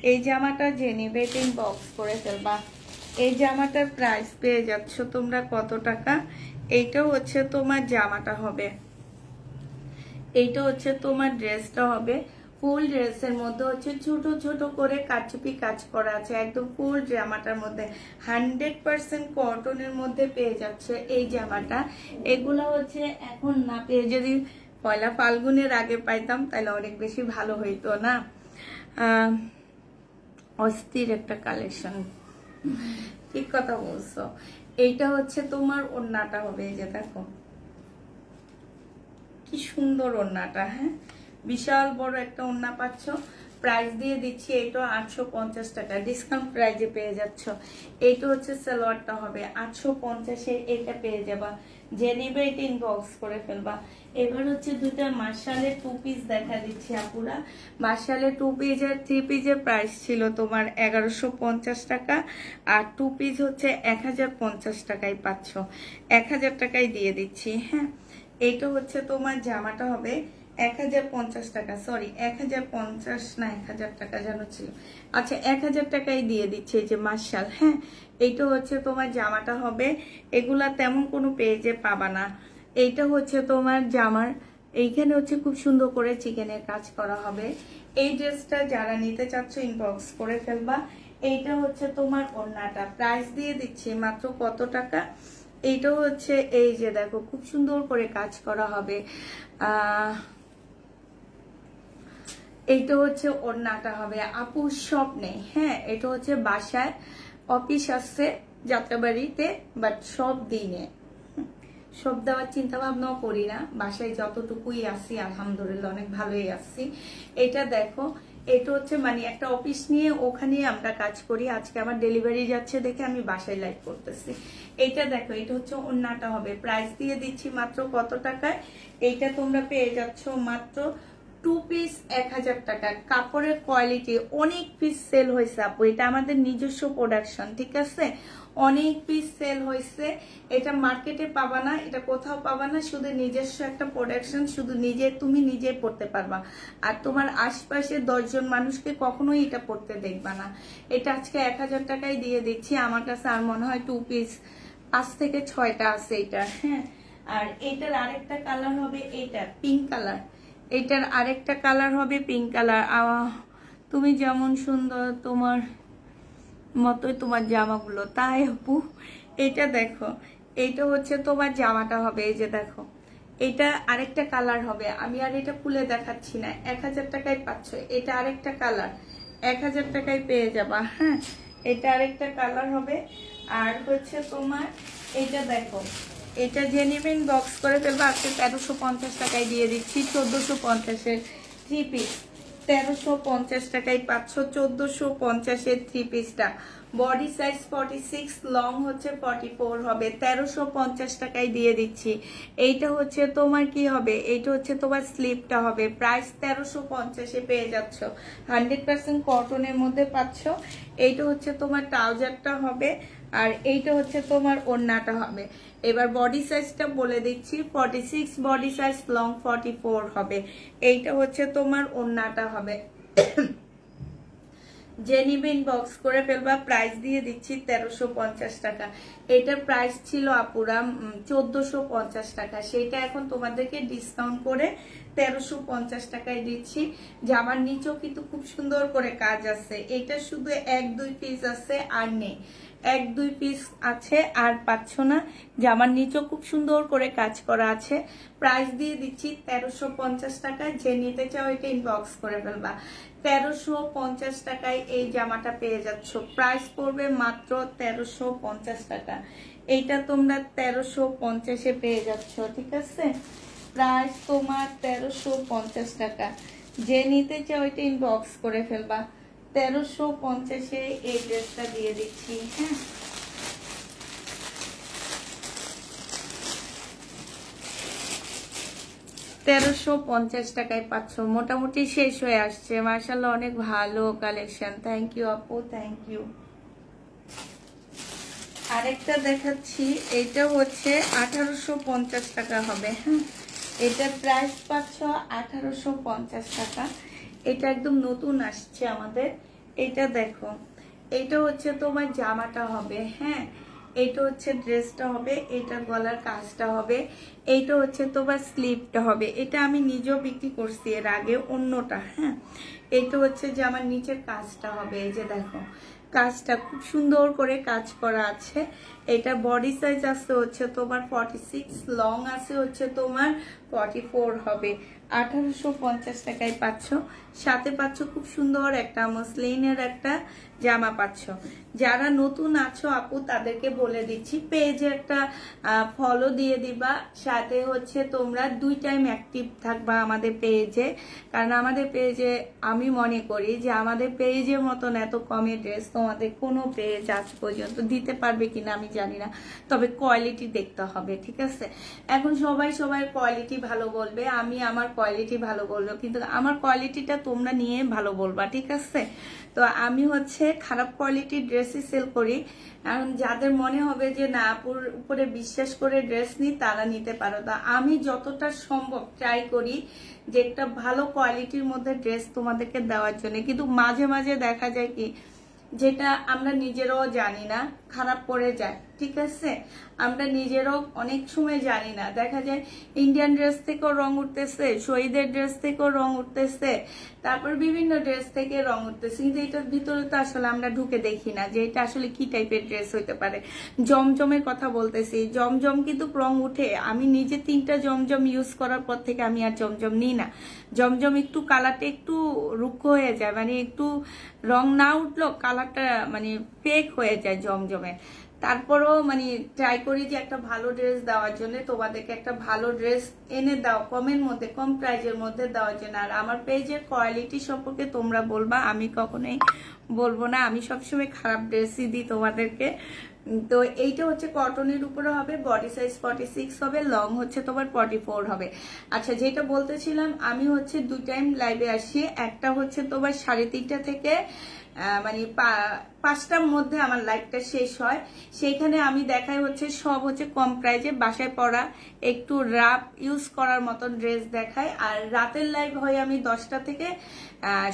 এই জামাটা যে নিবে বক্স করে ফেলবা। এই জামাটার প্রাইস পেয়ে যাচ্ছ তোমরা কত টাকা? এইটাও হচ্ছে তোমার জামাটা হবে, এইটা হচ্ছে তোমার ড্রেসটা হবে। ফুল ড্রেসের মধ্যে হচ্ছে ছোট ছোট করে কারচুপি কাজ করা আছে, একদম ফুল জামাটার মধ্যে 100% কটনের মধ্যে পেয়ে যাচ্ছে এই জামাটা। এগুলো হচ্ছে এখন না পেয়ে যদি পয়লা ফাল্গুনের আগে পাইতাম তাহলে অনেক বেশি ভালো হইতো না। অস্থির একটা কালেকশন, ঠিক কথা বলছো। এইটা হচ্ছে তোমার ওড়নাটা হবে, এই যে দেখো কি সুন্দর ওড়নাটা। হ্যাঁ, বিশাল বড় একটা ওড়না পাচ্ছ। প্রাইস দিয়ে দিচ্ছি এইটা 850 টাকা, ডিসকাউন্ট প্রাইজে পেয়ে যাচ্ছ। এইটা হচ্ছে সালোয়ারটা হবে 850-এ, এটা পেয়ে যাবা। যে নিবে এটা ইনবক্স করে ফেলবা। এবার হচ্ছে দুইটা মার্শালের 2 পিস দেখা দিচ্ছি আপুরা। মার্শালের 2 পিসের 3 পিসের প্রাইস ছিল তোমার 1150 টাকা, আর 2 পিস হচ্ছে 1050 টাকায় পাচ্ছ। 1000 টাকায় দিয়ে দিচ্ছি। হ্যাঁ, এইটা হচ্ছে তোমার জামাটা হবে 1050 টাকা, সরি 1050 না 1000 টাকা যেন ছিল। আচ্ছা 1000 টাকায় দিয়ে দিচ্ছে এই যে মার্শাল। হ্যাঁ, এইটা হচ্ছে তোমার জামাটা হবে। এগুলা তেমন কোনো পেজে পাবা না। এইটা হচ্ছে তোমার জামার, এইখানে হচ্ছে খুব সুন্দর করে চিকেনের কাজ করা হবে। এই ড্রেসটা যারা নিতে চাচ্ছ ইনবক্স করে ফেলবা। এইটা হচ্ছে তোমার ওড়নাটা, প্রাইস দিয়ে দিচ্ছি মাত্র কত টাকা? এইটা হচ্ছে এই যে দেখো খুব সুন্দর করে কাজ করা হবে। এইটা হচ্ছে ওড়নাটা হবে আপু, সব নেই। হ্যাঁ, এটা হচ্ছে বাসায় অফিস আসছে যাত্রাবাড়িতে, বাট সব দিনে সব দেওয়ার চিন্তা ভাবনাও করি না। বাসায় যতটুকুই আসি আলহামদুলিল্লাহ অনেক ভালোই আসছি। এটা দেখো, এটা হচ্ছে মানে একটা অফিস নিয়ে ওখানে আমরা কাজ করি। আজকে আমার ডেলিভারি যাচ্ছে দেখে আমি বাসায় লাইভ করতেছি। এইটা দেখো, এটা হচ্ছে ওড়নাটা হবে। প্রাইস দিয়ে দিচ্ছি মাত্র কত টাকায়? এইটা তোমরা পেয়ে যাচ্ছ মাত্র 2 পিস 1000 টাকা। কাপড়ের কোয়ালিটি অনেক পিস সেল হয়েছে আপু, এটা আমাদের নিজস্ব প্রোডাকশন, ঠিক আছে? অনেক পিস সেল হয়েছে। এটা মার্কেটে পাবা না, এটা কোথাও পাবা না, শুধু নিজস্ব একটা প্রোডাকশন, শুধু তুমি নিজে পড়তে পারবা। আর তোমার আশপাশে 10 জন মানুষকে কখনোই এটা পড়তে দেখবা না। এটা আজকে 1000 টাকায় দিয়ে দিচ্ছি। আমার কাছে আর মনে হয় 2 পিস 5 থেকে 6টা আছে এটা। হ্যাঁ, আর এটার আরেকটা কালার হবে, এটা পিঙ্ক কালার। এটার আরেকটা কালার হবে পিঙ্ক কালার। তুমি যেমন সুন্দর তোমার মতোই তোমার জামাগুলো, তাই আপু। এটা দেখো, এইটা হচ্ছে তোমার জামাটা হবে, এই যে দেখো এটা আরেকটা কালার হবে। আমি আর এটা খুলে দেখাচ্ছি না, 1000 টাকায় পাচ্ছ। এটা আরেকটা কালার 1000 টাকায় পেয়ে যাবা। হ্যাঁ, এটা আরেকটা কালার হবে। আর হচ্ছে তোমার এটা দেখো, এটা যে নেবেন বক্স করে ফেলবা। আজকে 1350 টাকায় দিয়ে দিচ্ছি 1450-এর 3 পিস। 1350 টাকায় পাচ্ছ 1450-এর 3 পিসটা। বডি সাইজ 46, লং হচ্ছে 44 হবে। 1350 টাকায় দিয়ে দিচ্ছি। এইটা হচ্ছে তোমার কি হবে? এইটা হচ্ছে তোমার স্লিপটা হবে। প্রাইস 1350-এ পেয়ে যাচ্ছ। 100% কটনের মধ্যে পাচ্ছ। এইটা হচ্ছে তোমার ট্রাউজারটা হবে, আর এইটা হচ্ছে তোমার ওড়নাটা হবে। এবার বডি সাইজটা বলে দিচ্ছি, 46 বডি সাইজ, লং 44 হবে। এইটা হচ্ছে তোমার ওড়নাটা হবে। যে নিবে ইনবক্স করে ফেলবা। প্রাইস দিয়ে দিচ্ছি 1350 টাকা। এটার প্রাইস ছিল আপুরা 1450 টাকা, সেটা এখন তোমাদেরকে ডিসকাউন্ট করে 1350 টাকায় দিচ্ছি। জামার নিচেও কিন্তু খুব সুন্দর করে কাজ আছে। এটা শুধু 1-2 পিস আছে, আর নেই। 1-2 পিস আছে আর পাচ্ছ না। জামার নিচেও খুব সুন্দর করে কাজ করা আছে। প্রাইস দিয়ে দিচ্ছি 1350 টাকা। যে নিতে চাও এটা ইনবক্স করে ফেলবা। 1350 টাকায় এই জামাটা পেয়ে যাচ্ছ। প্রাইস পড়বে মাত্র 1350 টাকা। এইটা তোমরা 1350-এ পেয়ে যাচ্ছ, ঠিক আছে? প্রাইস তোমার 1350 টাকা। যে নিতে চাও এটা ইনবক্স করে ফেলবা। 1350-এ এই ড্রেসটা দিয়ে দিচ্ছি। হ্যাঁ, $1350 টাকায় পাচ্ছ। মোটামুটি শেষ হয়ে আসছে। মাশাআল্লাহ অনেক ভালো কালেকশন। থ্যাংক ইউ আপু, থ্যাংক ইউ। আর আরেকটা দেখাচ্ছি, এটা হচ্ছে 1850 টাকা হবে। হ্যাঁ, এটা প্রাইস পাচ্ছ 1850 টাকা। এটা একদম নতুন আসছে আমাদের। এটা দেখো, এটা হচ্ছে তোমার জামাটা হবে। হ্যাঁ, এটা হচ্ছে ড্রেসটা হবে, এটা গলার কাজটা হবে, এইটা হচ্ছে তোমার স্লিভটা হবে। এটা আমি নিজেও বিক্রি করছি এর আগে অন্যটা। হ্যাঁ, এটা হচ্ছে যে আমার নিচের কাজটা হবে। এই যে দেখো, কাজটা খুব সুন্দর করে কাজ করা আছে। এটা বডি সাইজ আছে হচ্ছে তোমার 46, লং আছে হচ্ছে তোমার 44 হবে। 1850 টাকায় পাচ্ছ। সাথে পাচ্ছ খুব সুন্দর একটা মসলিনের একটা জামা পাচ্ছ। যারা নতুন আছো আপু তাদেরকে বলে দিচ্ছি, পেজে একটা ফলো দিয়ে দিবা। সাথে হচ্ছে তোমরা 2 টাইম অ্যাক্টিভ থাকবা আমাদের পেজে, কারণ আমাদের পেজে আমি মনে করি যে আমাদের পেজের মতন এত কমে ড্রেস তোমাদের কোনো পেজ আজ পর্যন্ত দিতে পারবে কিনা আমি জানি না, তবে কোয়ালিটি দেখতে হবে। ঠিক আছে, এখন সবাই সবার কোয়ালিটি ভালো বলবে, আমি আমার কোয়ালিটি ভালো বলবো, কিন্তু আমার কোয়ালিটিটা তোমরা নিয়ে ভালো বলবা। ঠিক আছে, তো আমি হচ্ছে খারাপ কোয়ালিটির ড্রেসই সেল করি। এখন যাদের মনে হবে যে না আপুর উপরে বিশ্বাস করে ড্রেস নিই, তারা নিতে পারো। তা আমি যতটা সম্ভব ট্রাই করি যে একটা ভালো কোয়ালিটির মধ্যে ড্রেস তোমাদেরকে দেওয়ার জন্য, কিন্তু মাঝে মাঝে দেখা যায় কি যেটা আমরা নিজেরাও জানি না খারাপ পড়ে যায়। ঠিক আছে, আমরা নিজেরাও অনেক সময় জানি না, দেখা যায় ইন্ডিয়ান ড্রেস থেকেও রং উঠতেছে, শহীদের ড্রেস থেকেও রং উঠতেছে, তারপর বিভিন্ন ড্রেস থেকে রং উঠতেছে, কিন্তু এটার ভিতরে তো আসলে আমরা ঢুকে দেখি না যে এটা আসলে কি টাইপের ড্রেস হইতে পারে। জমজমের কথা বলতেছি, জমজম কিন্তু রং উঠে। আমি নিজে 3টা জমজম ইউজ করার পর থেকে আমি আর জমজম নিই না। জমজম একটু কালারটা একটু রুক্ষ হয়ে যায়, মানে একটু রং না উঠলো কালারটা মানে ফেক হয়ে যায় জমজমের। তারপরেও মানে ট্রাই করি যে একটা ভালো ড্রেস দেওয়ার জন্য, তোমাদেরকে একটা ভালো ড্রেস এনে দাও কমের মধ্যে, কম প্রাইজের মধ্যে দেওয়ার জন্য। আর আমার পেজের কোয়ালিটি সম্পর্কে তোমরা বলবা, আমি কখনোই বলবো না। আমি সবসময় খারাপ ড্রেসই দিই তোমাদেরকে। তো এইটা হচ্ছে কটনের উপরে হবে, বডি সাইজ 46 হবে, লং হচ্ছে তোমার 44 হবে। আচ্ছা, যেটা বলতেছিলাম, আমি হচ্ছে 2 টাইম লাইভে আসি। একটা হচ্ছে তোমার 3:30 থেকে মানে 5টার মধ্যে আমার লাইভটা শেষ হয়। সেইখানে আমি দেখাই হচ্ছে সব হচ্ছে কম প্রাইজে বাসায় পরা একটু রাফ ইউজ করার মতন ড্রেস দেখাই। আর রাতের লাইভ হয় আমি 10টা থেকে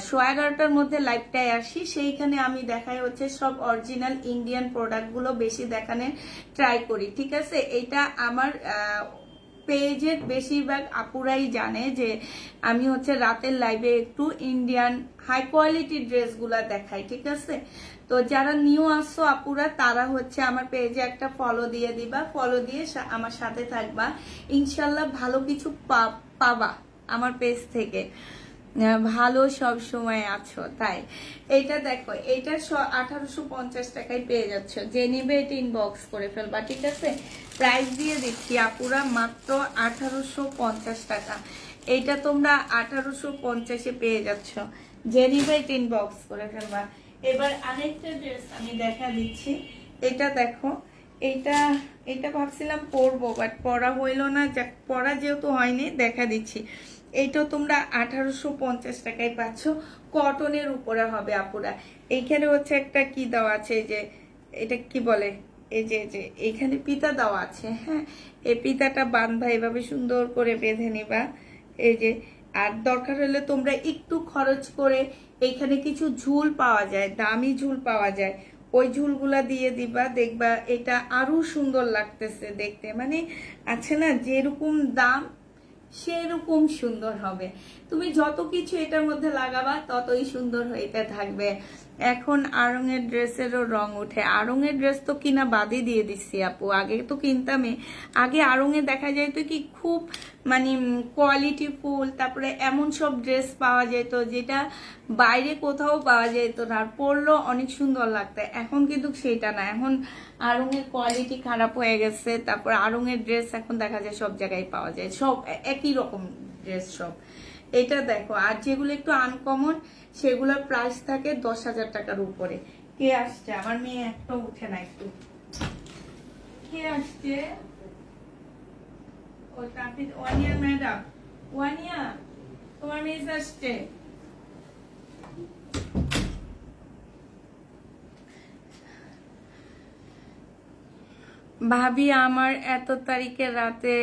11:30টার মধ্যে লাইভটায় আসি। সেইখানে আমি দেখাই হচ্ছে সব অরিজিনাল ইন্ডিয়ান প্রোডাক্টগুলো বেশি দেখানোর ট্রাই করি। ঠিক আছে, এইটা আমার পেজের বেশিরভাগ আপুরাই জানে যে আমি হচ্ছে রাতের লাইভে একটু ইন্ডিয়ান হাই কোয়ালিটির ড্রেসগুলা দেখাই। ঠিক আছে, তো যারা নিউ আসছো আপুরা তারা হচ্ছে আমার পেজে একটা ফলো দিয়ে দিবা, ফলো দিয়ে আমার সাথে থাকবা, ইনশাল্লাহ ভালো কিছু পাবা আমার পেজ থেকে। ভালো সব সময় আছো তাই। এইটা দেখো, এইটা 1850 টাকায় পেয়ে যাচ্ছ, যে নিবে এটা ইনবক্স করে ফেলবা। ঠিক আছে, প্রাইস দিয়ে দিচ্ছি আপুরা মাত্র 1850 টাকা। এইটা তোমরা 1850-এ পেয়ে যাচ্ছ, যে নিবে এটা ইনবক্স করে ফেলবা। এবার আরেকটা ড্রেস আমি দেখা দিচ্ছি। এটা দেখো, এটা ভাবছিলাম পরবো, বাট পরা হইলো না, পরা যেহেতু হয়নি দেখা দিচ্ছি। এইটাও তোমরা 1850 টাকায় পাচ্ছ, কটনের উপরে হবে আপুরা। এইখানে হচ্ছে একটা কি দেওয়া আছে, যে এটা কি বলে, এই যে এইখানে পিতা দেওয়া আছে। হ্যাঁ, এই পিতাটা বাঁধবা, এভাবে সুন্দর করে বেঁধে নিবা। এই যে, আর দরকার হলে তোমরা একটু খরচ করে এইখানে কিছু ঝুল পাওয়া যায়, দামি ঝুল পাওয়া যায়, ওই ঝুলগুলা দিয়ে দিবা, দেখবা এটা আরো সুন্দর লাগতেছে দেখতে। মানে আছে না, যেরকম দাম সেরকম সুন্দর হবে। তুমি যত কিছু এটার মধ্যে লাগাবা ততই সুন্দর হইতে থাকবে। এখন আড়ঙের ড্রেসেরও রং উঠে। আড়ঙের ড্রেস তো কিনা বাদই দিয়ে দিচ্ছি আপু, আগে তো কিনতামই। আগে আড়ঙে দেখা যায় তো কি খুব মানে কোয়ালিটি ফুল, তারপরে এমন সব ড্রেস পাওয়া যেত যেটা বাইরে কোথাও পাওয়া যেত না, আর পরলেও অনেক সুন্দর লাগতো। এখন কিন্তু সেটা না, এখন আড়ঙের কোয়ালিটি খারাপ হয়ে গেছে। তারপর আড়ঙের ড্রেস এখন দেখা যায় সব জায়গায় পাওয়া যায়, সব একই রকম ড্রেস সব। এটা দেখো, আর যেগুলো একটু আনকমন সেগুলোর প্রাইস থাকে 10,000 টাকার উপরে। কে আসছে? আমার মেয়ে একটা উঠে না, একটু কে আসছে? ও তাতে ওয়ানিয়া ম্যাডাম, ওয়ানিয়া তোমার মেয়ে আসছে। ভাবি আমার এত তারিখে রাতে,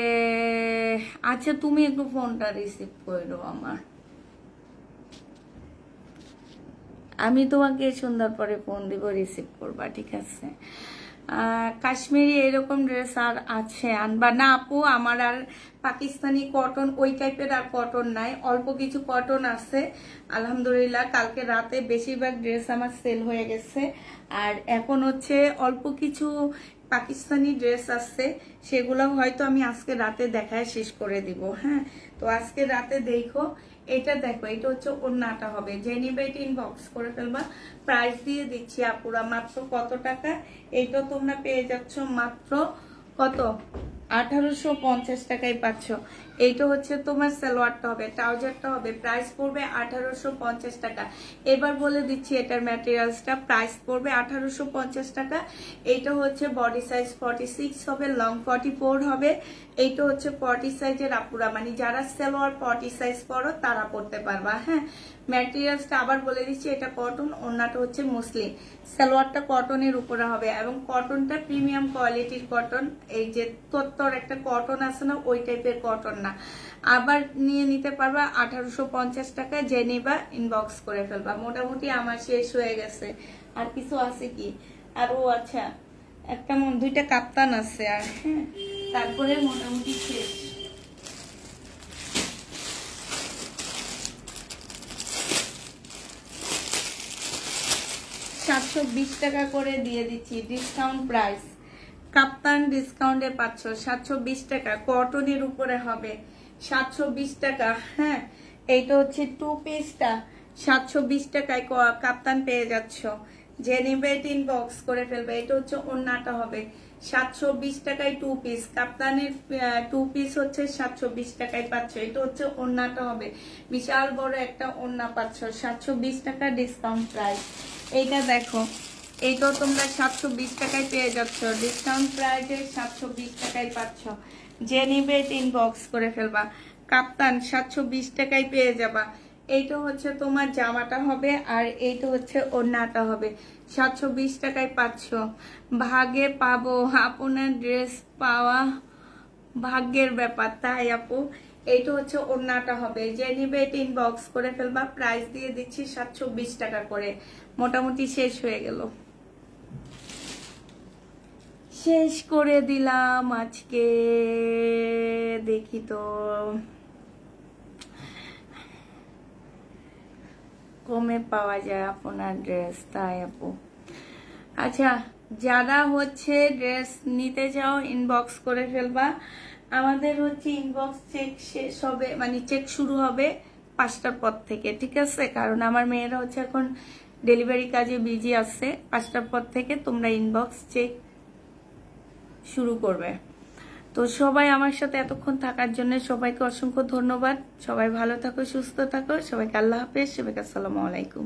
আচ্ছা তুমি একটু ফোনটা রিসিভ করো আমার, আমি তোমাকে সন্ধ্যার পরে ফোন দিব, রিসিভ করবা, ঠিক আছে? কাশ্মীরি এরকম ড্রেস আর আছে আনবা না আপু? আমার আর পাকিস্তানি কটন ওই টাইপের আর কটন নাই, অল্প কিছু কটন আছে আলহামদুলিল্লাহ। কালকে রাতে বেশিরভাগ ড্রেস আমার সেল হয়ে গেছে, আর এখন হচ্ছে অল্প কিছু পাকিস্তানি ড্রেস আছে, সেগুলো হয়তো আমি আজকে রাতে দেখায় শেষ করে দিব। হ্যাঁ, তো আজকে রাতে দেখো। এটা দেখো, এটা হচ্ছে ওড়নাটা হবে, যে নিবে এটা ইনবক্স করে ফেলবা। প্রাইস দিয়ে দিচ্ছি আপুরা মাত্র কত টাকা, এইটা তোমরা পেয়ে যাচ্ছ মাত্র কত, 1850 টাকায় পাচ্ছ। এইটা হচ্ছে তোমার সালোয়ারটা হবে, ট্রাউজারটা হবে, প্রাইস পড়বে 1850 টাকা। এবার বলে দিচ্ছি এটার ম্যাটেরিয়ালসটা, প্রাইস পড়বে 1850 টাকা। এইটা হচ্ছে বডি সাইজ 46 হবে, লং 44 হবে। এইটা হচ্ছে 40 সাইজের আপুরা, মানে যারা সালোয়ার 40 সাইজ পরো তারা পড়তে পারবা। হ্যাঁ, ম্যাটেরিয়ালসটা আবার বলে দিচ্ছি, এটা কটন, ওড়নাটা হচ্ছে মুসলিম, সালোয়ারটা কটনের উপরে হবে, এবং কটনটা প্রিমিয়াম কোয়ালিটির কটন, এই যে তোর একটা কটন আছে না ওই টাইপের কটন না। আবার নিয়ে নিতে পারবা 1850 টাকা, যে নিবা ইনবক্স করে ফেলবা। মোটামুটি আমার শেষ হয়ে গেছে, আর কিছু আছে কি? আর ও আচ্ছা, একটা দুইটা কাপ্তান আছে, আর হ্যাঁ তারপরে মোটামুটি শেষ। $720 টাকা করে দিয়ে দিচ্ছি, ডিসকাউন্ট প্রাইস। কাপ্তান ডিসকাউন্টে পাচ্ছ 720 টাকা, কটনের উপরে হবে 720 টাকা। হ্যাঁ, এইটা হচ্ছে 2 পিসটা 720 টাকায় কাপ্তান পেয়ে যাচ্ছ, যে নিবে ইনবক্স করে ফেলবে। এটা হচ্ছে ওড়নাটা হবে 720 টাকায় 2 পিস, কাপ্তানের 2 পিস হচ্ছে 720 টাকায় পাচ্ছ। এটা হচ্ছে ওড়নাটা হবে, বিশাল বড় একটা ওড়না পাচ্ছ 720 টাকা ডিসকাউন্ট প্রাইস। এইটা দেখো, এইটাও তোমরা 720 টাকায় পেয়ে যাচ্ছ, ডিসকাউন্ট প্রাইসে 720 টাকায় পাচ্ছ, যে নিবে ইনবক্স করে ফেলবা। কাপ্তান 720 টাকায় পেয়ে যাবা। এইটা হচ্ছে তোমার জামাটা হবে, আর এইটা হচ্ছে ওড়নাটা হবে, 720 টাকায় পাচ্ছ। ভাগে পাবো, আপনার ড্রেস পাওয়া ভাগ্যের ব্যাপার, তাই আপু। এইটা হচ্ছে ওড়নাটা হবে, যে নিবে এটা ইনবক্স করে ফেলবা। প্রাইস দিয়ে দিচ্ছি 720 টাকা করে। মোটামুটি শেষ হয়ে গেল, শেষ করে দিলাম আজকে। দেখি তো কমে পাওয়া যায় আপনার ড্রেস, তাই আপু। আচ্ছা, যারা হচ্ছে ড্রেস নিতে চাও ইনবক্স করে ফেলবা। আমাদের হচ্ছে ইনবক্স চেক শেষ হবে, মানে চেক শুরু হবে 5টার পর থেকে, ঠিক আছে? কারণ আমার মেয়েরা হচ্ছে এখন ডেলিভারি কাজে বিজি আছে। 5টার পর থেকে তোমরা ইনবক্স চেক শুরু করবে। তো সবাই আমার সাথে এতক্ষণ থাকার জন্য সবাইকে অসংখ্য ধন্যবাদ। সবাই ভালো থাকো, সুস্থ থাকো, সবাইকে আল্লাহ হাফেজ, সবাইকে আসসালামু আলাইকুম।